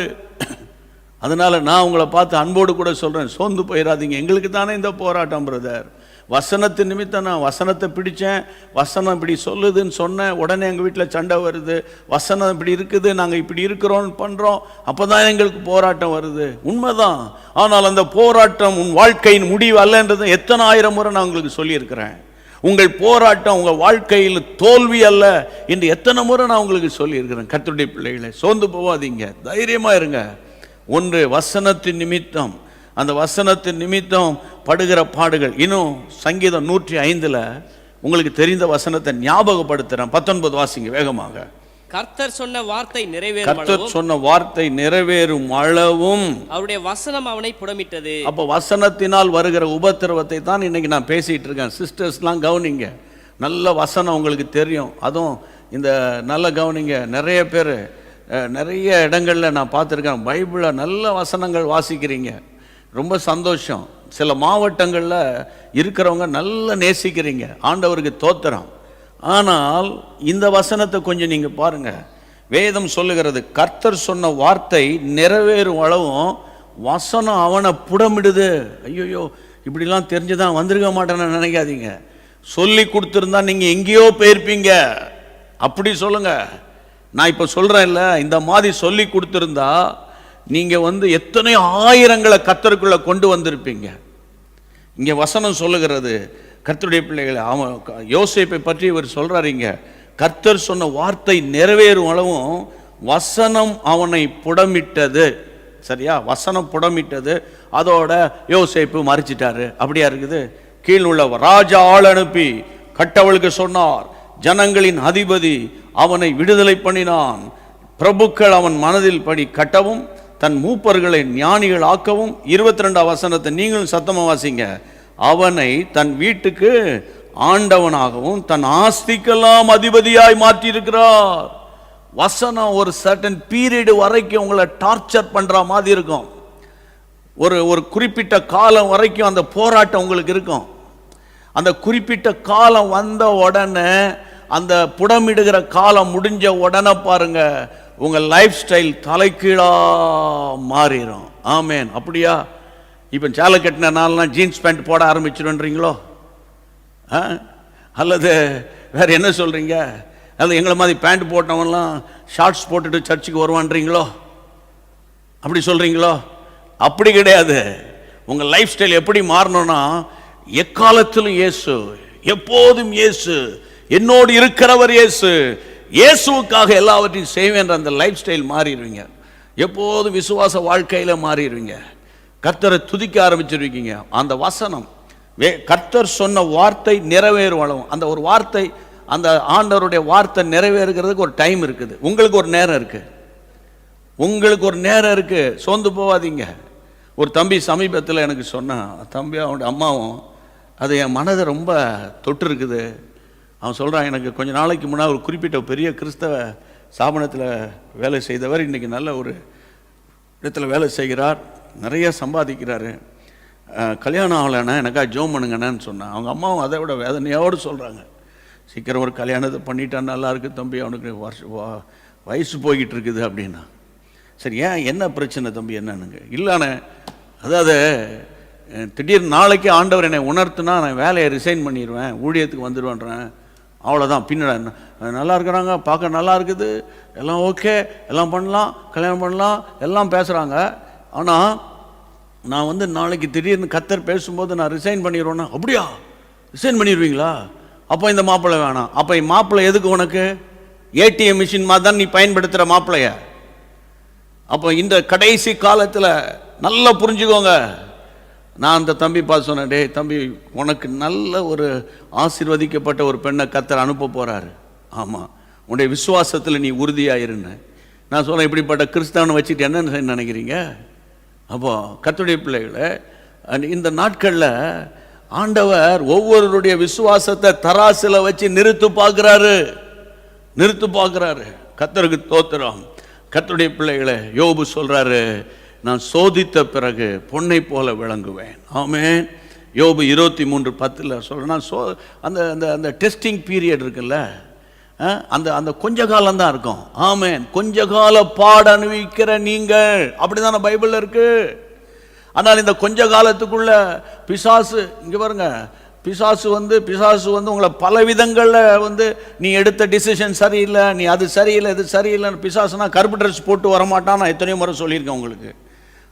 அதனால் நான் உங்களை பார்த்து அன்போடு கூட சொல்கிறேன், சோர்ந்து போயிடாதீங்க. எங்களுக்கு தானே இந்த போராட்டம் பிரதர். வசனத்து நிமித்தம் நான் வசனத்தை பிடித்தேன், வசனம் இப்படி சொல்லுதுன்னு சொன்னேன், உடனே எங்கள் வீட்டில் சண்டை வருது. வசனம் இப்படி இருக்குது, நாங்கள் இப்படி இருக்கிறோன்னு பண்ணுறோம், அப்போ தான் எங்களுக்கு போராட்டம் வருது. உண்மைதான். ஆனால் அந்த போராட்டம் உன் வாழ்க்கையின் முடிவு அல்லன்றது எத்தனை ஆயிரம் முறை நான் உங்களுக்கு சொல்லியிருக்கிறேன். உங்கள் போராட்டம் உங்கள் வாழ்க்கையில் தோல்வி அல்ல என்று எத்தனை முறை நான் உங்களுக்கு சொல்லியிருக்கிறேன். கர்த்தருடைய பிள்ளைகளை சோர்ந்து போவாதீங்க, தைரியமாக இருங்க. ஒன்று வசனத்தின் நிமித்தம், அந்த வசனத்தின் நிமித்தம் படுகிற பாடுகள். இன்னும் சங்கீதம் 105 உங்களுக்கு தெரிந்த வசனத்தை ஞாபகப்படுத்துகிறேன். 19 வாசிங்க வேகமாக. கர்த்தர் சொன்ன வார்த்தை நிறைவேறும் அளவும் அவருடைய வசனம் அவனை புடமிட்டது. அப்போ வசனத்தினால் வருகிற உபத்திரவத்தை தான் இன்னைக்கு நான் பேசிட்டு இருக்கேன். சிஸ்டர்ஸ்லாம் கவனிங்க, நல்ல வசனம் உங்களுக்கு தெரியும். அதுவும் இந்த நல்ல கவனிங்க, நிறைய பேர் நிறைய இடங்களில் நான் பார்த்துருக்கேன், பைபிளில் நல்ல வசனங்கள் வாசிக்கிறீங்க, ரொம்ப சந்தோஷம். சில மாவட்டங்களில் இருக்கிறவங்க நல்ல நேசிக்கிறீங்க, ஆண்டவருக்கு தோத்திரம். ஆனால் இந்த வசனத்தை கொஞ்சம் நீங்கள் பாருங்கள். வேதம் சொல்லுகிறது, கர்த்தர் சொன்ன வார்த்தை நிறைவேறும் அளவும் வசனம் அவனை புடமிடுது. ஐயோ, இப்படிலாம் தெரிஞ்சுதான் வந்திருக்க மாட்டேன்னு நினைக்காதீங்க. சொல்லி கொடுத்துருந்தா நீங்கள் எங்கேயோ போயிருப்பீங்க, அப்படி சொல்லுங்க. நான் இப்போ சொல்கிறேன் இல்லை, இந்த மாதிரி சொல்லி கொடுத்துருந்தா நீங்கள் எத்தனை ஆயிரங்களை கர்த்தருக்குள்ளே கொண்டு வந்திருப்பீங்க. இங்கே வசனம் சொல்லுகிறது, கர்த்தருடைய பிள்ளைகளை, அவன் யோசேப்பை பற்றி இவர் சொல்கிறாருங்க, கர்த்தர் சொன்ன வார்த்தை நிறைவேறும் அளவும் வசனம் அவனை புடமிட்டது. சரியா? வசனம் புடமிட்டது. அதோட யோசேப்பு மறிச்சிட்டாரு. அப்படியா இருக்குது? கீழ் உள்ளவர் ராஜா ஆள் அனுப்பி கட்டவளுக்கு சொன்னார், ஜனங்களின் அதிபதி அவனை விடுதலை பண்ணினான், பிரபுக்கள் அவன் மனதில் படி கட்டவும் தன் மூப்பர்களை ஞானிகள் ஆக்கவும், 22ஆம் வசனத்தை நீங்களும் சத்தமா வாசிங்க, அவனை தன் வீட்டுக்கு ஆண்டவனாகவும் தன் ஆஸ்திக்கெல்லாம் அதிபதியாய் மாற்றியிருக்கிறார். வசனம் ஒரு சர்டன் பீரியட் வரைக்கும் உங்களை டார்ச்சர் பண்ற மாதிரி இருக்கும். ஒரு குறிப்பிட்ட காலம் வரைக்கும் அந்த போராட்டம் உங்களுக்கு இருக்கும். அந்த குறிப்பிட்ட காலம் வந்த உடனே, அந்த புடமிடுகிற காலம் முடிஞ்ச உடனே பாருங்க, உங்க லைஃப் ஸ்டைல் தலைகீழா மாறிடும். ஆமேன். அப்படியா? இப்போ சேலை கட்டின நாள்லாம் ஜீன்ஸ் பேண்ட் போட ஆரம்பிச்சிடுன்றீங்களோ? அல்லது வேற என்ன சொல்றீங்க? அது எங்களை மாதிரி பேண்ட் போட்டவன்லாம் ஷார்ட்ஸ் போட்டுட்டு சர்ச்சுக்கு வருவான்றீங்களோ? அப்படி சொல்றீங்களோ? அப்படி கிடையாது. உங்க லைஃப் ஸ்டைல் எப்படி மாறணும்னா, எக்காலத்திலும் இயேசு, எப்போதும் இயேசு, என்னோடு இருக்கிறவர் இயேசு, இயேசுவுக்காக எல்லாவற்றையும் செய்வேன்ற அந்த லைஃப் ஸ்டைல் மாறிடுவீங்க. எப்போதும் விசுவாச வாழ்க்கையில மாறிடுவீங்க. கர்த்தரை துதிக்க ஆரம்பிச்சிருக்கீங்க. அந்த வசனம், கர்த்தர் சொன்ன வார்த்தை நிறைவேறும். அந்த ஒரு வார்த்தை, அந்த ஆண்டவருடைய வார்த்தை நிறைவேறுகிறதுக்கு ஒரு டைம் இருக்குது. உங்களுக்கு ஒரு நேரம் இருக்கு. உங்களுக்கு ஒரு நேரம் இருக்கு. சோர்ந்து போவாதீங்க. ஒரு தம்பி சமீபத்தில் எனக்கு சொன்னான். தம்பி அவனுடைய அம்மாவும், அது என் மனதை ரொம்ப தொட்டு இருக்குது. அவன் சொல்கிறான், எனக்கு கொஞ்ச நாளைக்கு முன்னாடி ஒரு குறிப்பிட்ட பெரிய கிறிஸ்தவ ஸ்தாபனத்தில் வேலை செய்தவர் இன்றைக்கி நல்ல ஒரு இடத்துல வேலை செய்கிறார், நிறைய சம்பாதிக்கிறாரு, கல்யாணம் ஆகலைன்னா எனக்காக ஜோம் பண்ணுங்கண்ணான்னு சொன்னான். அவங்க அம்மாவும் அதை விட வேதனையோடு சொல்கிறாங்க, சீக்கிரம் ஒரு கல்யாணத்தை பண்ணிட்டான் நல்லா இருக்குது தம்பி, அவனுக்கு வயசு போய்கிட்டு இருக்குது அப்படின்னா. சரி, ஏன் என்ன பிரச்சனை தம்பி என்னன்னுங்க? இல்லைண்ணே, அதாவது திடீர்னு நாளைக்கு ஆண்டவர் என்னை உணர்த்துனா நான் வேலையை ரிசைன் பண்ணிடுவேன், ஊழியத்துக்கு வந்துடுவேன்றேன், அவ்வளோதான். பின்னாடி நல்லா இருக்கிறாங்க, பார்க்க நல்லா இருக்குது, எல்லாம் ஓகே, எல்லாம் பண்ணலாம், கல்யாணம் பண்ணலாம், எல்லாம் பேசுகிறாங்க. ஆனால் நான் வந்து நாளைக்கு திடீர்னு கர்த்தர் பேசும்போது நான் ரிசைன் பண்ணிடுவேன்னா, அப்படியா ரிசைன் பண்ணிடுவீங்களா? அப்போ இந்த மாப்பிள்ளை வேணாம். அப்போ மாப்பிள்ளை எதுக்கு உனக்கு? ஏடிஎம் மிஷின் மாதிரி தான் நீ பயன்படுத்துகிற மாப்பிள்ளைய. அப்போ இந்த கடைசி காலத்தில் நல்லா புரிஞ்சுக்கோங்க. நான் அந்த தம்பி பார்த்து சொன்னேன், டே தம்பி, உனக்கு நல்ல ஒரு ஆசீர்வதிக்கப்பட்ட ஒரு பெண்ணை கர்த்தர் அனுப்ப போகிறாரு. ஆமாம், உன்னுடைய விசுவாசத்தில் நீ உறுதியாயிருன்னு நான் சொன்னேன். இப்படிப்பட்ட கிறிஸ்தவனை வச்சுட்டு என்ன நினைக்கிறீங்க? அப்போ கர்த்தருடைய பிள்ளைகளை, இந்த நாட்களில் ஆண்டவர் ஒவ்வொருடைய விசுவாசத்தை தராசில் வச்சு நிறுத்து பார்க்குறாரு. கர்த்தருக்கு தோத்திரம். கர்த்தருடைய பிள்ளைகளை, யோபு சொல்றாரு, நான் சோதித்த பிறகு பொன்னை போல விளங்குவேன். ஆமென். யோபு 23:10 சொல்றேன். அந்த அந்த அந்த டெஸ்டிங் பீரியட் இருக்குல்ல, அந்த கொஞ்ச காலம் தான் இருக்கும். ஆமென். கொஞ்ச கால பாட அனுபவிக்கிற நீங்கள், அப்படிதான பைபிள்ல இருக்கு. ஆனால் இந்த கொஞ்ச காலத்துக்குள்ள பிசாசு, இங்க பாருங்க, பிசாசு வந்து உங்களை பல விதங்களில் வந்து நீ எடுத்த டிசிஷன் சரியில்லை, நீ அது சரியில்லை, இது சரியில்லைன்னு. பிசாசுனா கருப்பு ட்ரெஸ் போட்டு வரமாட்டான். நான் எத்தனையோ முறை சொல்லியிருக்கேன் உங்களுக்கு.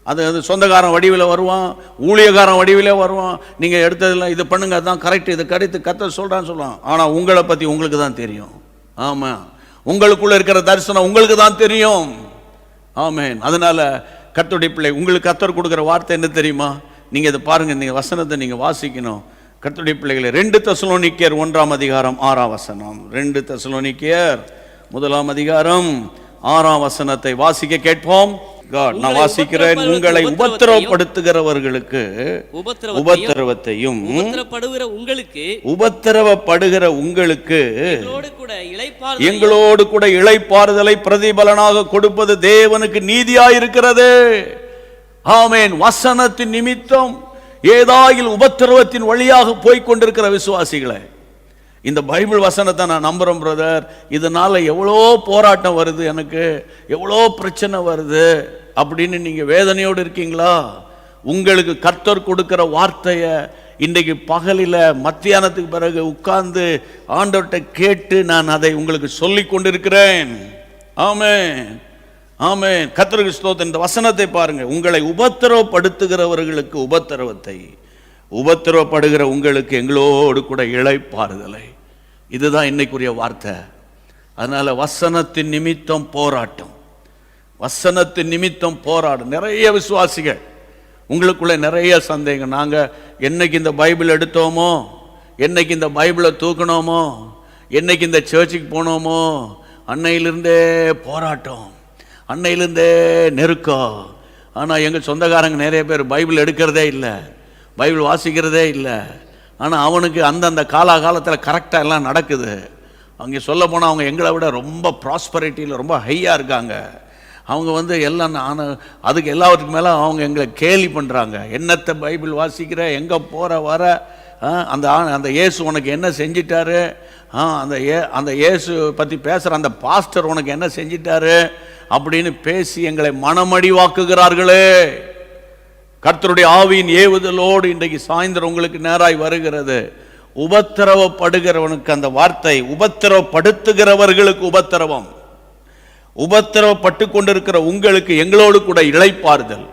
அது சொந்தக்காரன் வடிவில் வருவான், ஊழியக்காரன் வடிவிலே வருவான். நீங்கள் எடுத்ததில்லை, இது பண்ணுங்க, அதுதான் கரெக்ட், இது கடித்து கர்த்தர் சொல்கிறான்னு சொல்லுவான். ஆனால் உங்களை பற்றி உங்களுக்கு தான் தெரியும். ஆமாம், உங்களுக்குள்ளே இருக்கிற தரிசனம் உங்களுக்கு தான் தெரியும். ஆமென். அதனால கர்த்தருடைய பிள்ளை, உங்களுக்கு கர்த்தர் கொடுக்குற வார்த்தை என்ன தெரியுமா? நீங்கள் இதை பாருங்கள், நீங்கள் வசனத்தை நீங்கள் வாசிக்கணும். கர்த்தருடைய பிள்ளைகளை, 2 தெசலோனிக்கேயர் 1:6 2 தெசலோனிக்கேயர் 1:6 வாசிக்க கேட்போம். நான் வாசிக்கிறேன். உங்களை உபத்திரவப்படுத்துகிறவர்களுக்கு உபத்திரவத்தையும், உபத்திரவப்படுகிற உங்களுக்கு எங்களோடு கூட இளைப்பாறுதலை பிரதிபலனாக கொடுப்பது தேவனுக்கு நீதியாயிருக்கிறது. ஆமென். வசனத்தின் நிமித்தம் ஏதாயில் உபத்திரவத்தின் வழியாக போய்கொண்டிருக்கிற விசுவாசிகளை, இந்த பைபிள் வசனத்தை நான் நம்புறேன் பிரதர், இதனால எவ்வளோ போராட்டம் வருது, எனக்கு எவ்வளோ பிரச்சனை வருது அப்படின்னு நீங்க வேதனையோடு இருக்கீங்களா? உங்களுக்கு கர்த்தர் கொடுக்கிற வார்த்தையை இன்றைக்கு பகலில் மத்தியானத்துக்கு பிறகு உட்கார்ந்து ஆண்டவர்கிட்ட கேட்டு நான் அதை உங்களுக்கு சொல்லி கொண்டிருக்கிறேன். ஆமென், ஆமென். கர்த்தருக்கு ஸ்தோத்திரம். இந்த வசனத்தை பாருங்க. உங்களை உபத்திரவப்படுத்துகிறவர்களுக்கு உபத்திரவத்தை, உபத்திரவப்படுகிற உங்களுக்கு எங்களோடு கூட இளைப்பாறுதலை. இதுதான் இன்னைக்குரிய வார்த்தை. அதனால வசனத்தின் நிமித்தம் போராட்டம், வசனத்தின் நிமித்தம் போராடும். நிறைய விசுவாசிகள் உங்களுக்குள்ள நிறைய சந்தேகம். நாங்கள் என்னைக்கு இந்த பைபிள் எடுத்தோமோ, என்னைக்கு இந்த பைபிளை தூக்கணுமோ, என்னைக்கு இந்த சர்ச்சுக்கு போனோமோ, அன்னையிலிருந்தே போராட்டம், அன்னையிலிருந்தே நெருக்கம், ஆனால் எங்கள் சொந்தக்காரங்க நிறைய பேர் பைபிள் எடுக்கிறதே இல்லை, பைபிள் வாசிக்கிறதே இல்லை. ஆனால் அவனுக்கு அந்தந்த காலத்தில் கரெக்டாக எல்லாம் நடக்குது. அங்கே சொல்ல போனால் அவங்க எங்களை விட ரொம்ப ப்ராஸ்பரிட்டியில் ரொம்ப ஹையாக இருக்காங்க. அவங்க எல்லாம் அதுக்கு எல்லாத்துக்கு மேலே அவங்க எங்களை கேலி பண்ணுறாங்க. என்னத்தை பைபிள் வாசிக்கிற, எங்கே போகிற வர, அந்த இயேசு உனக்கு என்ன செஞ்சிட்டாரு, அந்த இயேசு பற்றி பேசுகிற அந்த பாஸ்டர் உனக்கு என்ன செஞ்சிட்டாரு அப்படின்னு பேசி எங்களை மனமடிவாக்குகிறார்களே. கர்த்தருடைய ஆவியின் ஏவுதலோடு இன்றைக்கு சாயந்தரம் உங்களுக்கு நேராய் வருகிறது. உபத்திரவப்படுகிறவனுக்கு அந்த வார்த்தை, உபத்திரவப்படுத்துகிறவர்களுக்கு உபத்திரவம், உபத்திரவப்பட்டு கொண்டிருக்கிற உங்களுக்கு எங்களோடு கூட இளைப்பாறுதல்.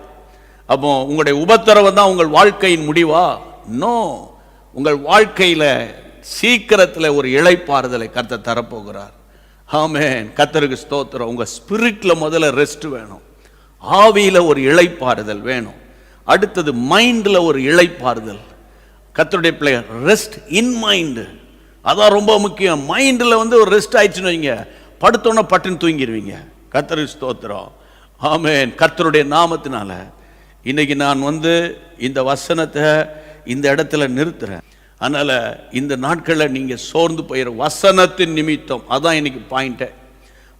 அப்போ உங்களுடைய உபத்திரவம் தான் உங்கள் வாழ்க்கையின் முடிவா? நோ, உங்கள் வாழ்க்கையில் சீக்கிரத்தில் ஒரு இளைப்பாறுதலை கர்த்தர் தரப்போகிறார். ஆமென், கர்த்தருக்கு ஸ்தோத்திரம். உங்கள் ஸ்பிரிட்ல முதல்ல ரெஸ்ட் வேணும், ஆவியில் ஒரு இளைப்பாறுதல் வேணும். அடுத்தது மைண்டில் ஒரு இளைப்பாறுதல். கர்த்தருடைய பிள்ளைகள் ரெஸ்ட் இன் மைண்டு, அதான் ரொம்ப முக்கியம். மைண்டில் ஒரு ரெஸ்ட் ஆயிடுச்சுன்னு வைங்க, படுத்தோன்னே பட்டுன்னு தூங்கிடுவீங்க. கர்த்தருக்கு ஸ்தோத்திரம். ஆமென். கர்த்தருடைய நாமத்தினால இன்னைக்கு நான் இந்த வசனத்தை இந்த இடத்துல நிறுத்துறேன். அதனால் இந்த நாட்களில் நீங்கள் சோர்ந்து போயிட வசனத்தின் நிமித்தம், அதான் இன்னைக்கு பாயிண்ட்டை.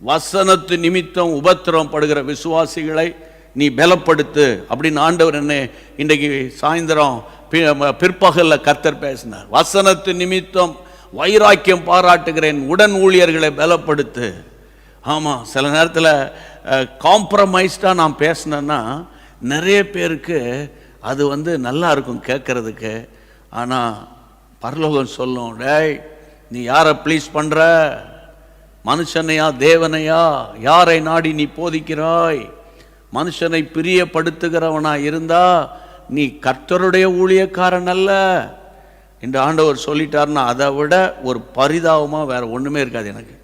வசனத்தின் நிமித்தம் உபத்திரவம் படுகிற விசுவாசிகளை நீ பலப்படுத்து அப்படின்னு ஆண்டவர் என்ன இன்றைக்கு சாயந்தரம் பிற்பகலில் கர்த்தர் பேசினார். வசனத்தின் நிமித்தம் வைராக்கியம் பாராட்டுகிறேன், உடன் ஊழியர்களை பலப்படுத்து. ஆமாம், சில நேரத்தில் காம்ப்ரமைஸ்டாக நான் பேசினேன்னா நிறைய பேருக்கு அது நல்லா இருக்கும் கேட்கறதுக்கு. ஆனால் பரலோகம் சொல்லும், டேய் நீ யாரை ப்ளீஸ் பண்ணுற, மனுஷனையா தேவனையா, யாரை நாடி நீ போதிக்கிறாய்? மனுஷனை பிரியப்படுத்துகிறவனா இருந்தா நீ கர்த்தருடைய ஊழியக்காரன் அல்ல என்று ஆண்டவர் சொல்லிட்டார்னா அதை விட ஒரு பரிதாபமாக வேற ஒன்றுமே இருக்காது எனக்கு.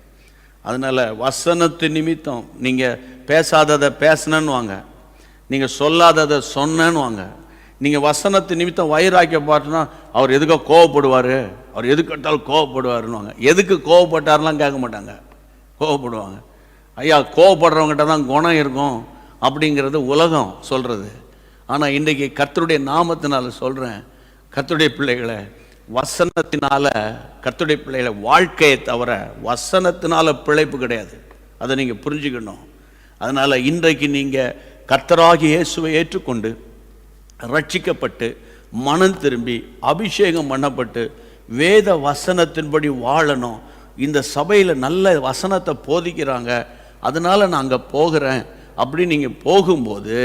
அதனால் வசனத்து நிமித்தம் நீங்கள் பேசாததை பேசினன்னு வாங்க, நீங்கள் சொல்லாததை சொன்னன்னு வாங்க. நீங்கள் வசனத்து நிமித்தம் வைராக்கிய பார்த்தோன்னா அவர் எதுக்கோ கோவப்படுவார், அவர் எதுக்கு கேட்டாலும் கோவப்படுவாருன்னு வாங்க. எதுக்கு கோவப்பட்டார்லாம் கேட்க மாட்டாங்க, கோவப்படுவாங்க. ஐயா கோவப்படுறவங்ககிட்ட தான் குணம் இருக்கும் அப்படிங்கிறது உலகம் சொல்கிறது. ஆனால் இன்றைக்கி கர்த்தருடைய நாமத்தினால சொல்கிறேன், கர்த்தருடைய பிள்ளைகளை வசனத்தினால, கர்த்தருடைய பிள்ளைகளை வாழ்க்கையை தவிர வசனத்தினால பிழைப்பு கிடையாது. அதை நீங்கள் புரிஞ்சுக்கணும். அதனால் இன்றைக்கு நீங்கள் கர்த்தராகிய இயேசுவை ஏற்றுக்கொண்டு ரட்சிக்கப்பட்டு மனம் திரும்பி அபிஷேகம் பண்ணப்பட்டு வேத வசனத்தின்படி வாழணும். இந்த சபையில் நல்ல வசனத்தை போதிக்கிறாங்க, அதனால் நான் அங்கே போகிறேன் அப்படி நீங்கள் போகும்போது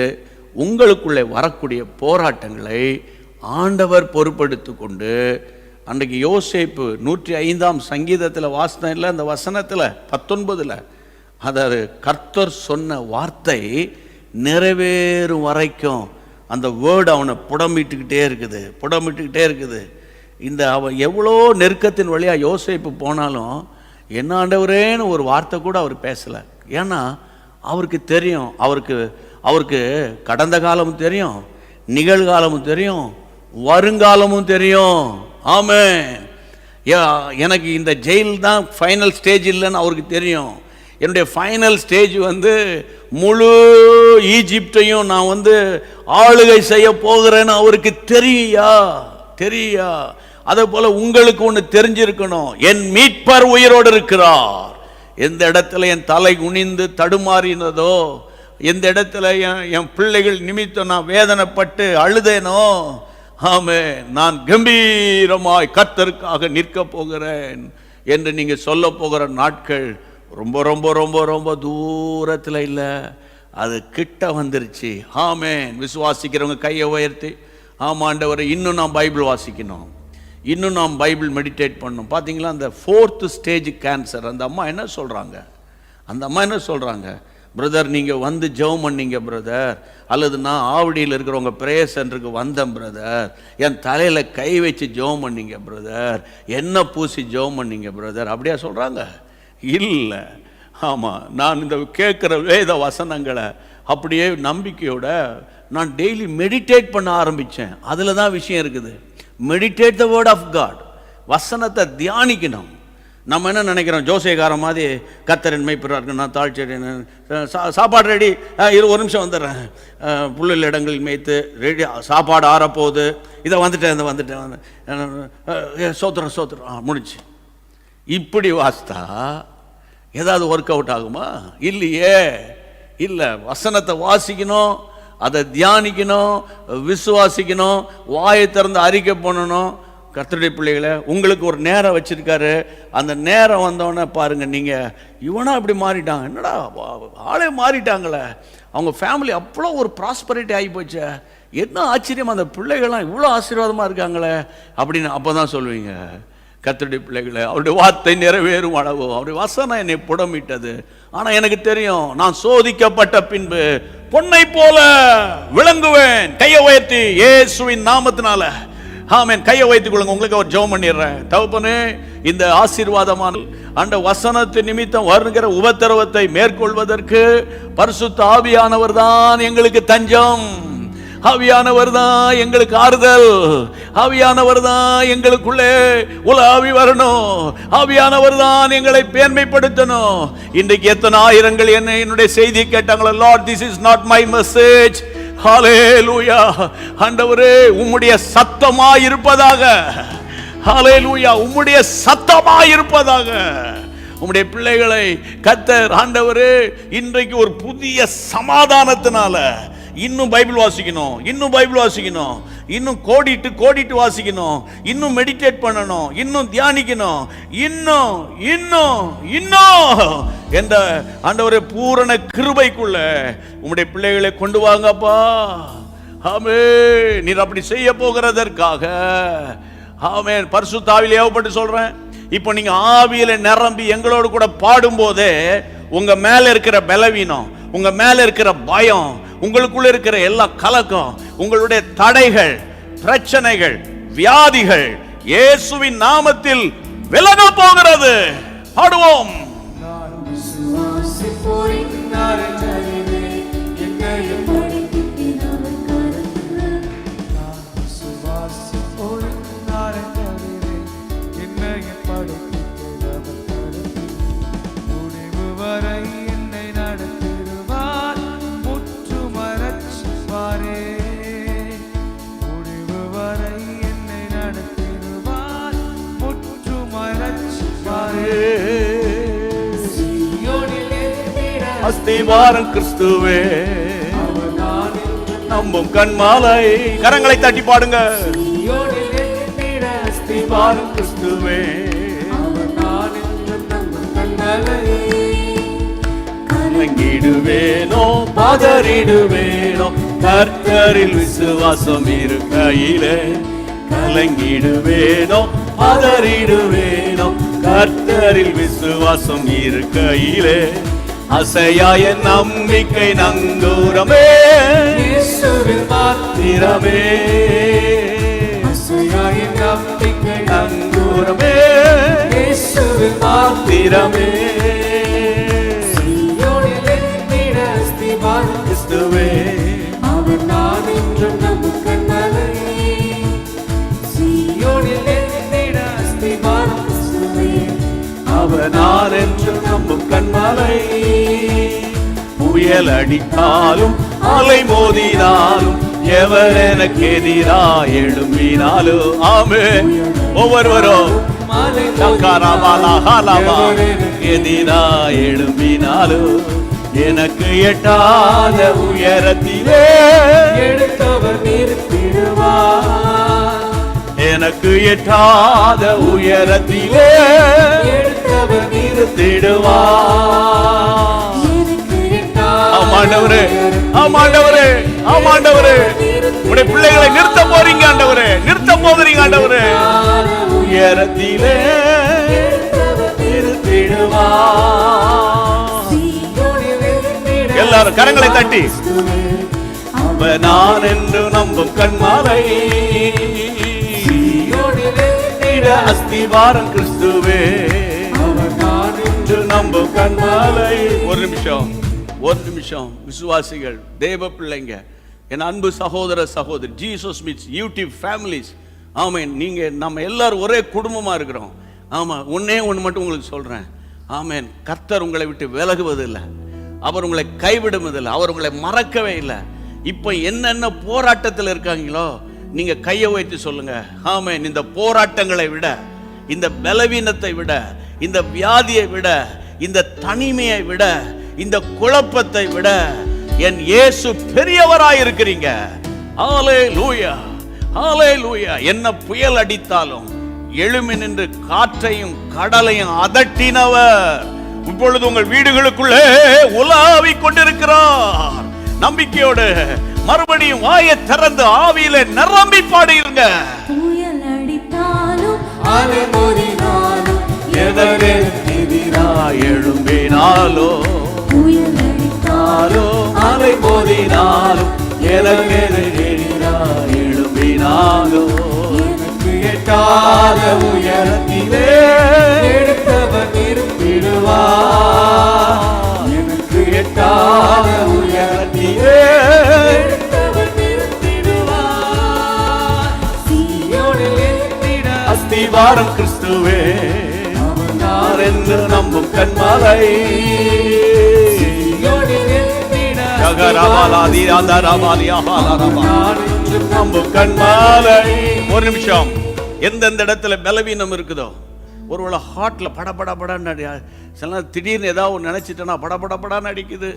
உங்களுக்குள்ளே வரக்கூடிய போராட்டங்களை ஆண்டவர் பொறுப்படுத்தி கொண்டு, அன்றைக்கு யோசேப்பு 105ஆம் சங்கீதத்தில் வாசனம் இல்லை, அந்த வசனத்தில் 19 அதாவது கர்த்தர் சொன்ன வார்த்தை நிறைவேறும் வரைக்கும் அந்த வேர்டு அவனை புடமிட்டுக்கிட்டே இருக்குது. இந்த அவன் எவ்வளோ நெருக்கத்தின் வழியாக யோசேப்பு போனாலும் என்ன ஆண்டவரேன்னு ஒரு வார்த்தை கூட அவர் பேசலை. ஏன்னா அவருக்கு தெரியும், அவருக்கு கடந்த காலமும் தெரியும், நிகழ்காலமும் தெரியும், வருங்காலமும் தெரியும். ஆமென். எனக்கு இந்த ஜெயில் தான் ஃபைனல் ஸ்டேஜ் இல்லைன்னு அவருக்கு தெரியும். என்னுடைய ஃபைனல் ஸ்டேஜ் முழு ஈஜிப்டையும் நான் ஆளுகை செய்ய போகிறேன்னு அவருக்கு தெரியா. அதே போல உங்களுக்கு ஒன்று தெரிஞ்சிருக்கணும், என் மீட்பர் உயிரோடு இருக்கிறார். எந்த இடத்துல என் தலை குனிந்து தடுமாறினதோ, எந்த இடத்துல என் பிள்ளைகள் நிமித்தம் நான் வேதனைப்பட்டு அழுதேனோ, ஆமே நான் கம்பீரமாய் கர்த்தருக்காக நிற்க போகிறேன் என்று நீங்க சொல்ல போகிற நாட்கள் ரொம்ப ரொம்ப ரொம்ப ரொம்ப தூரத்தில் இல்லை, அது கிட்ட வந்துருச்சு. ஆமென். விசுவாசிக்கிறவங்க கையை உயர்த்தி, ஆமாண்டவரை இன்னும் நான் பைபிள் வாசிக்கணும், இன்னும் நாம் பைபிள் மெடிடேட் பண்ணணும். பார்த்தீங்களா, அந்த 4th ஸ்டேஜ் கேன்சர் அந்த அம்மா என்ன சொல்கிறாங்க, பிரதர் நீங்கள் ஜெபம் பண்ணீங்க பிரதர், அல்லது நான் ஆவடியில் இருக்கிறவங்க ப்ரேயர் சென்டருக்கு வந்தேன் பிரதர், என் தலையில் கை வச்சு ஜெபம் பண்ணீங்க பிரதர், என்ன பூசி ஜெபம் பண்ணீங்க பிரதர், அப்படியா சொல்கிறாங்க? இல்லை. ஆமாம், நான் இந்த கேட்குற வேத வசனங்களை அப்படியே நம்பிக்கையோட நான் டெய்லி மெடிடேட் பண்ண ஆரம்பித்தேன். அதில் தான் விஷயம் இருக்குது. Meditate the word of God. வசனத்தை தியானிக்கணும். நம்ம என்ன நினைக்கிறோம், ஜோசியக்காரன் மாதிரி கர்த்தரின் மேய்ப்பராக நான் தாழ்ச்சி சாப்பாடு ரெடி, ஒரு நிமிஷம் வந்துடுறேன், புல்லில் இடங்களில் மேய்த்து ரெடி, சாப்பாடு ஆறப்போகுது, இதை வந்துட்டேன் சோத்திரம் முடிச்சு. இப்படி வாஸ்தா ஏதாவது ஒர்க் அவுட் ஆகுமா? இல்லையே. இல்லை, வசனத்தை வாசிக்கணும், அதை தியானிக்கணும், விசுவாசிக்கணும், வாயை திறந்து அறிக்கை பண்ணணும். கர்த்தருடைய பிள்ளைகளை, உங்களுக்கு ஒரு நேரம் வச்சிருக்காரு. அந்த நேரம் வந்தோடனே பாருங்க, நீங்க இவனா இப்படி மாறிட்டாங்க, என்னடா ஆளே மாறிட்டாங்களே, அவங்க ஃபேமிலி அவ்வளோ ஒரு ப்ராஸ்பரிட்டி ஆகி போச்சு, என்ன ஆச்சரியம், அந்த பிள்ளைகள்லாம் இவ்வளோ ஆசீர்வாதமாக இருக்காங்களே அப்படின்னு. அப்போ தான் சொல்லுவீங்க, கர்த்தருடைய பிள்ளைகளை, அவருடைய வார்த்தை நிறைவேறும் அளவு அவருடைய வசனம் என்னை புடமிட்டது. ஆனால் எனக்கு தெரியும், நான் சோதிக்கப்பட்ட பின்பு பொன்னை போல விளங்குவேன். கையை உயர்த்தி இயேசுவின் நாமத்தினால ஆமென். கையை வைத்துக் கொள்ளுங்க. உங்களுக்கு ஒரு ஜெபம் பண்ணிடுறேன். தகப்பனே, இந்த ஆசீர்வாதமான அந்த வசனத்து நிமித்தம் வருகிற உபத்திரவத்தை மேற்கொள்வதற்கு பரிசுத்த ஆவியானவர் தான் எங்களுக்கு தஞ்சம், ஆவியானவர் தான் எங்களுக்கு ஆறுதல், ஆவியானவர் தான் எங்களுக்குள்ளே உலாவி வரணும், ஆவியானவர் தான் எங்களை பேன்மைப்படுத்தணும். இன்றைக்கு எத்தனை ஆயிரங்கள் என்னுடைய செய்தி கேட்டாங்களோ, Lord this is not my message. Hallelujah. ஆண்டவரே, உம்முடைய சத்தமாய் இருப்பதாக. ஹல்லேலூயா. உம்முடைய சத்தமாய் இருப்பதாக. உம்முடைய பிள்ளைகளை கர்த்தர் ஆண்டவரே இன்றைக்கு ஒரு புதிய சமாதானத்தினால இன்னும் பைபிள் வாசிக்கணும், இன்னும் பைபிள் வாசிக்கணும், இன்னும் கோடிட்டு வாசிக்கணும், இன்னும் மெடிடேட் பண்ணணும், இன்னும் தியானிக்கணும், இன்னும் இன்னும் இன்னும் என்ற ஆண்டவரே பூரண கிருபைக்குள்ள உம்முடைய பிள்ளைகளை கொண்டு வாங்கப்பா. ஆமென். நீர் அப்படி செய்ய போகிறதற்காக ஆமென். பரிசுத்த ஆவியிலே ஏவப்பட்டு சொல்றேன், இப்போ நீங்க ஆவியில நிரம்பி எங்களோடு கூட பாடும்போதே உங்க மேல இருக்கிற பலவீனம், உங்க மேல இருக்கிற பயம், உங்களுக்குள்ள இருக்கிற எல்லா கலக்கம், உங்களுடைய தடைகள், பிரச்சனைகள், வியாதிகள் இயேசுவின் நாமத்தில் விலக போகிறது. பாடுவோம். அஸ்திவாரம் கிறிஸ்துவே, நம்பும் கண்மாலை. கரங்களை தட்டி பாடுங்க. அஸ்திவாரம் கிறிஸ்துவே, கலங்கிடுவேனோ பதறிடுவேனோ, கர்த்தரில் விசுவாசம் இருக்கையிலே. கலங்கிடுவேனோ பதறிடுவேனோ, கர்த்தரில் விசுவாசம் இருக்கையிலே. அசையாய நம்பிக்கை நங்கூரமே, இயேசுவில் மாத்திரமே. அசையாய நம்பிக்கை நங்கூரமே, இயேசுவில் மாத்திரமே. சீயோனிலே நின்ற அஸ்திவாரம் கிறிஸ்துவே, அவர் நான் என்றும் நம்பும் கண்மலை. சீயோனிலே நின்ற அஸ்திவாரம் கிறிஸ்துவே, அவர் நான் என்றும் நம்பும் கண்மலை. புயல் அடித்தாலும் அலை மோதினாலும் எவர் எனக்கு எதிராய் எழும்பினாலும் ஆமென். ஒவ்வொருவரும் எதிராய் எழும்பினாலும் எனக்கு எட்டாத உயரத்திலே எடுத்தவர் நிறுத்திடுவார். எனக்கு எட்டாத உயரத்திலே எடுத்தவர் நிறுத்திடுவார். ஆமாண்டவரே, ஆமாண்டவரே, ஆமாண்டவரே, உடைய பிள்ளைகளை நிறுத்த போறீங்க ஆண்டவரே, நிறுத்த போகிறீங்க ஆண்டவரே. உயரத்திலே நிறுத்திடுவார். எல்லாரும் கரங்களை தட்டி, அவர் நான் என்று நம்பும் கண்மாலை. அஸ்திவாரம் கிறிஸ்துவே, அவர் நான் என்று நம்பும் கண்மாலை. ஒரு நிமிஷம் விசுவாசிகள், தேவ பிள்ளைங்க, என் அன்பு சகோதர சகோதரி, ஜீசஸ் மீட்ஸ் யூடியூப் ஃபேமிலிஸ். ஆமென். நீங்க நம்ம எல்லாரும் ஒரே குடும்பமா இருக்கிறோம். ஆமாம், ஒன்றே ஒன்று மட்டும் உங்களுக்கு சொல்கிறேன். ஆமென். கர்த்தர் உங்களை விட்டு விலகுவதில்லை, அவர் உங்களை கைவிடுவதில்லை, அவர் உங்களை மறக்கவே இல்லை. இப்போ என்னென்ன போராட்டத்தில் இருக்காங்களோ நீங்கள் கையை வைத்து சொல்லுங்க, ஆமென். இந்த போராட்டங்களை விட, இந்த பலவீனத்தை விட, இந்த வியாதியை விட, இந்த தனிமையை விட, இந்த குழப்பத்தை விட என் இயேசு பெரியவராய் இருக்கிறீங்க. ஹல்லேலூயா, ஹல்லேலூயா. என்ன புயல் அடித்தாலும் எழும்பி நின்று காற்றையும் கடலையும் அதட்டினவர் இப்பொழுது உங்கள் வீடுகளுக்குள்ளே உலாவிக் கொண்டிருக்கிறார். நம்பிக்கையோடு மறுபடியும் வாயை திறந்து ஆவியிலே நிரம்பி பாடுங்க. புயல் அடித்தாலும் அலை மோதினாலும் எதற்கு எதிராய் எழும்பினாலோ, புயல் அடித்தாலும் அலை மோதினாலும் எதற்கு எதிராய் எழும்பினாலோ, எனக்கு எட்டாத உயரத்திலே எடுத்தவர் இருப்பிடுவார். எனக்கு எட்டாத உயரத்திலே எடுத்தவர் இருப்பிடுவார். சீயோனில் எத்திட அஸ்திவாரம் கிறிஸ்துவே, நான் என்று நம்பும் கண்மலை. நம்பும் கண்மலை. ஒரு நிமிஷம், எந்தெந்த இடத்துல பலவீனம் இருக்குதோ, ஒருவேளை ஹார்ட்ல படபடபடன்னு சில நேரம் திடீர்னு ஏதாவது நினைச்சிட்டேன்னா படபடபடான்னு அடிக்குது,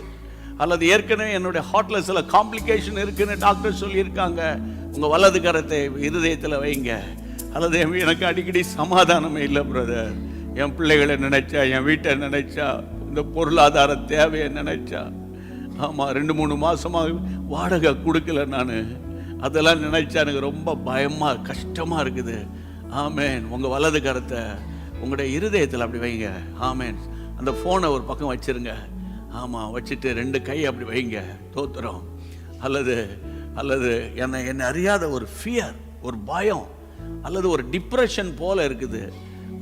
அல்லது ஏற்கனவே என்னுடைய ஹார்ட்ல சில காம்ப்ளிகேஷன் இருக்குன்னு டாக்டர் சொல்லியிருக்காங்க, உங்க வலது கரத்தை இருதயத்தில் வைங்க. அல்லது எனக்கு அடிக்கடி சமாதானமே இல்லை பிரதர், என் பிள்ளைகளை நினைச்சா, என் வீட்டை நினைச்சா, இந்த பொருளாதார தேவையை நினைச்சா, ஆமாம் 2-3 மாசமாக வாடகை கொடுக்கல நான், அதெல்லாம் நினைச்சா எனக்கு ரொம்ப பயமா கஷ்டமா இருக்குது. ஆமேன். உங்க வலது கரத்தை உங்களுடைய இருதயத்தில் அப்படி வைங்க. ஆமேன். அந்த போனை ஒரு பக்கம் வச்சிருங்க. ஆமா, வச்சுட்டு 2 கை அப்படி வைங்க. தோத்துறோம். அல்லது என்னை அறியாத ஒரு ஃபியர், ஒரு பயம், அல்லது ஒரு டிப்ரெஷன் போல இருக்குது.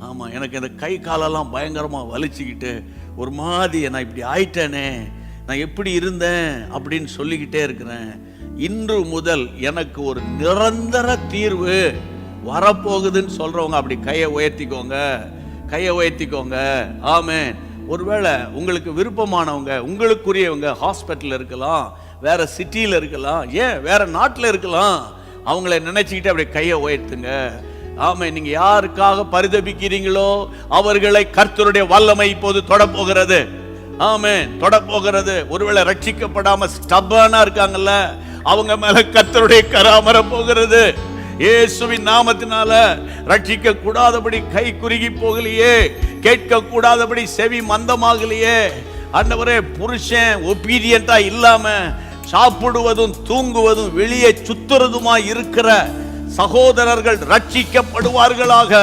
ஆமா, எனக்கு இந்த கை காலெல்லாம் பயங்கரமா வலிச்சுக்கிட்டு ஒரு மாதிரி நான் இப்படி ஆயிட்டேனே, நான் எப்படி இருந்தேன் அப்படின்னு சொல்லிக்கிட்டே இருக்கிறேன். இன்று முதல் எனக்கு ஒரு நிரந்தர தீர்வு வரப்போகுதுன்னு சொல்றவங்க அப்படி கையை உயர்த்திக்கோங்க, கையை உயர்த்திக்கோங்க. ஆமென். ஒருவேளை உங்களுக்கு விருப்பமானவங்க, உங்களுக்குரியவங்க ஹாஸ்பிட்டல் இருக்கலாம், வேற சிட்டியில் இருக்கலாம், ஏன் வேற நாட்டில் இருக்கலாம், அவங்கள நினைச்சுக்கிட்டு அப்படியே கையை உயர்த்துங்க. ஆமென். நீங்க யாருக்காக பரிதபிக்கிறீங்களோ அவர்களை கர்த்தருடைய வல்லமை இப்போது தொடப்போகிறது. ஆமென், தொடப்போகிறது. ஒருவேளை ரட்சிக்கப்படாம ஸ்டப்பர்னா இருக்காங்கல்ல, அவங்க மேல கர்த்தருடைய கராமர போகிறது. இயேசுவின் நாமத்தினால ரட்சிக்க கூடாதபடி கை குறுகி போகலையே, கேட்க கூடாதபடி செவி மந்தமாகலையே. ஆண்டவரே, புருஷன் ஒபீடியன்ட்டா இல்லாம சாப்பிடுவதும் தூங்குவதும் வெளியே சுத்துறதுமா இருக்கிற சகோதரர்கள் ரட்சிக்கப்படுவார்களாக.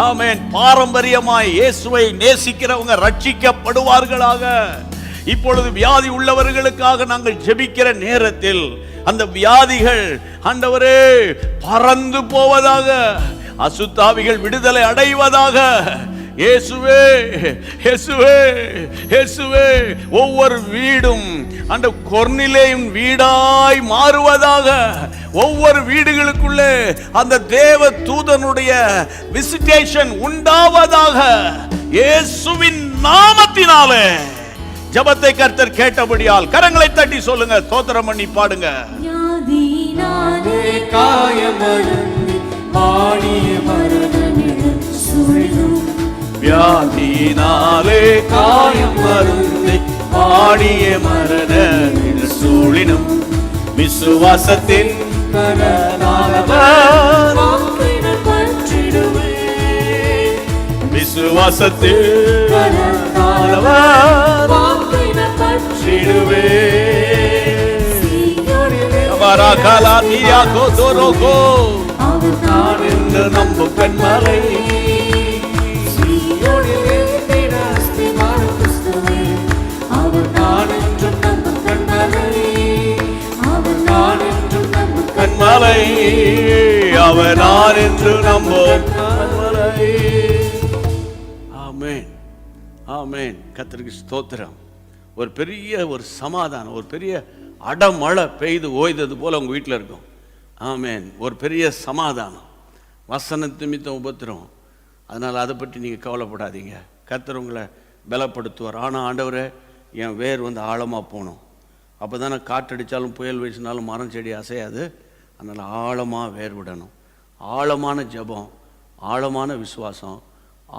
ஆமென். பாரம்பரியமாய் இயேசுவை நேசிக்கிறவங்க ரட்சிக்கப்படுவார்களாக. இப்பொழுது வியாதி உள்ளவர்களுக்காக நாங்கள் ஜெபிக்கிற நேரத்தில் அந்த வியாதிகள் ஆண்டவரே பறந்து போவதாக, அசுத்தாவிகள் விடுதலை அடைவதாக. இயேசுவே, இயேசுவே, இயேசுவே. ஒவ்வொரு வீடும் அந்த கொர்னிலேயும் வீடாய் மாறுவதாக. ஒவ்வொரு வீடுகளுக்குள்ளே அந்த தேவ தூதனுடைய விசிட்டேஷன் உண்டாவதாக. இயேசுவின் நாமத்தினாலே ஜெபத்தை கர்த்தர் கேட்டபடியால் கரங்களை தட்டி சொல்லுங்க, ஸ்தோத்திரம் பண்ணி பாடுங்க. யாதினாலே காயமடைந்து பாடிய மரணமிகள் சுழிலும், வியாதினாலே காயம் மருந்து பாடிய மரணமிகள் சூழினும், விசுவாசத்தின் கரனாலவர் வாக்கினர் பற்றிடுவேன், விசுவாசத்தின் கரனாலவர் வாக்கினர் பற்றிடுவேன். சீயோனிலே அவராகலாதியா கோதோரோகோ, அவர் நான் என்று நம்பும் கண்மலை. சீயோனிலே அஸ்திவாரம் கிறிஸ்துவே, அவர் நான் என்றும் நம்பும் கண்மலை, அவர் நான் என்றும் நம்பும் கண்மலை, அவர் நான் என்று நம்பும் கண்மலை. ஆமென், ஆமென். கர்த்தருக்கு ஸ்தோத்திரம். ஒரு பெரிய ஒரு சமாதானம், ஒரு பெரிய அடமழை பெய்து ஓய்ந்தது போல உங்க வீட்டில் இருக்கும். ஆமென். ஒரு பெரிய சமாதானம். வசன நிமித்தம் உபத்திரம், அதனால் அதை பற்றி நீங்கள் கவலைப்படாதீங்க. கர்த்தர் உங்களை பலப்படுத்துவார். ஆனால் ஆண்டவரே, என் வேர் வந்து ஆழமாக போகணும். அப்போ தானே காற்றடித்தாலும் புயல் வீசினாலும் மரம் செடி அசையாது. அதனால் ஆழமாக வேர் விடணும். ஆழமான ஜெபம், ஆழமான விசுவாசம்,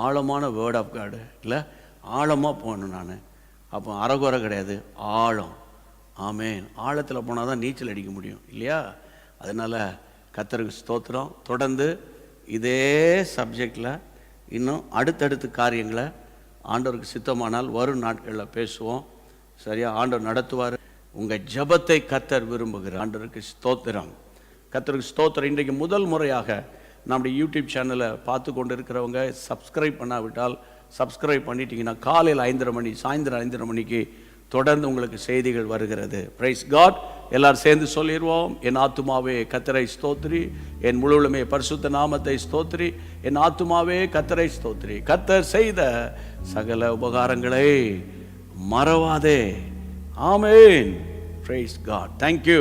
ஆழமான வேர்ட் ஆஃப் காடு இல்லை, ஆழமாக போகணும். நான் அப்போ அறகுறை கிடையாது, ஆழம். ஆமேன். ஆழத்தில் போனால் தான் நீச்சல் அடிக்க முடியும் இல்லையா? அதனால் கர்த்தருக்கு ஸ்தோத்திரம். தொடர்ந்து இதே சப்ஜெக்டில் இன்னும் அடுத்தடுத்த காரியங்களை ஆண்டவருக்கு சித்தமானால் வரும் நாட்களில் பேசுவோம். சரியா? ஆண்டவர் நடத்துவார். உங்கள் ஜெபத்தை கர்த்தர் விரும்புகிறார். ஆண்டவருக்கு ஸ்தோத்திரம், கர்த்தருக்கு ஸ்தோத்திரம். இன்றைக்கு முதல் முறையாக நம்முடைய யூடியூப் சேனலை பார்த்து கொண்டு இருக்கிறவங்க சப்ஸ்கிரைப் பண்ணாவிட்டால் சப்ஸ்கிரைப் பண்ணிட்டீங்கன்னா காலையில் 5:30 மணி, சாயந்தரம் 5:30 மணிக்கு தொடர்ந்து உங்களுக்கு செய்திகள் வருகிறது. Praise God. எல்லாரும் சேர்ந்து சொல்லிடுவோம். என் ஆத்துமாவே கர்த்தரை ஸ்தோத்திரி, என் முழுவலுமே பரிசுத்த நாமத்தை ஸ்தோத்திரி, என் ஆத்துமாவே கர்த்தரை ஸ்தோத்திரி, கர்த்தர் செய்த சகல உபகாரங்களை மறவாதே. ஆமென். Praise God. தேங்க்யூ.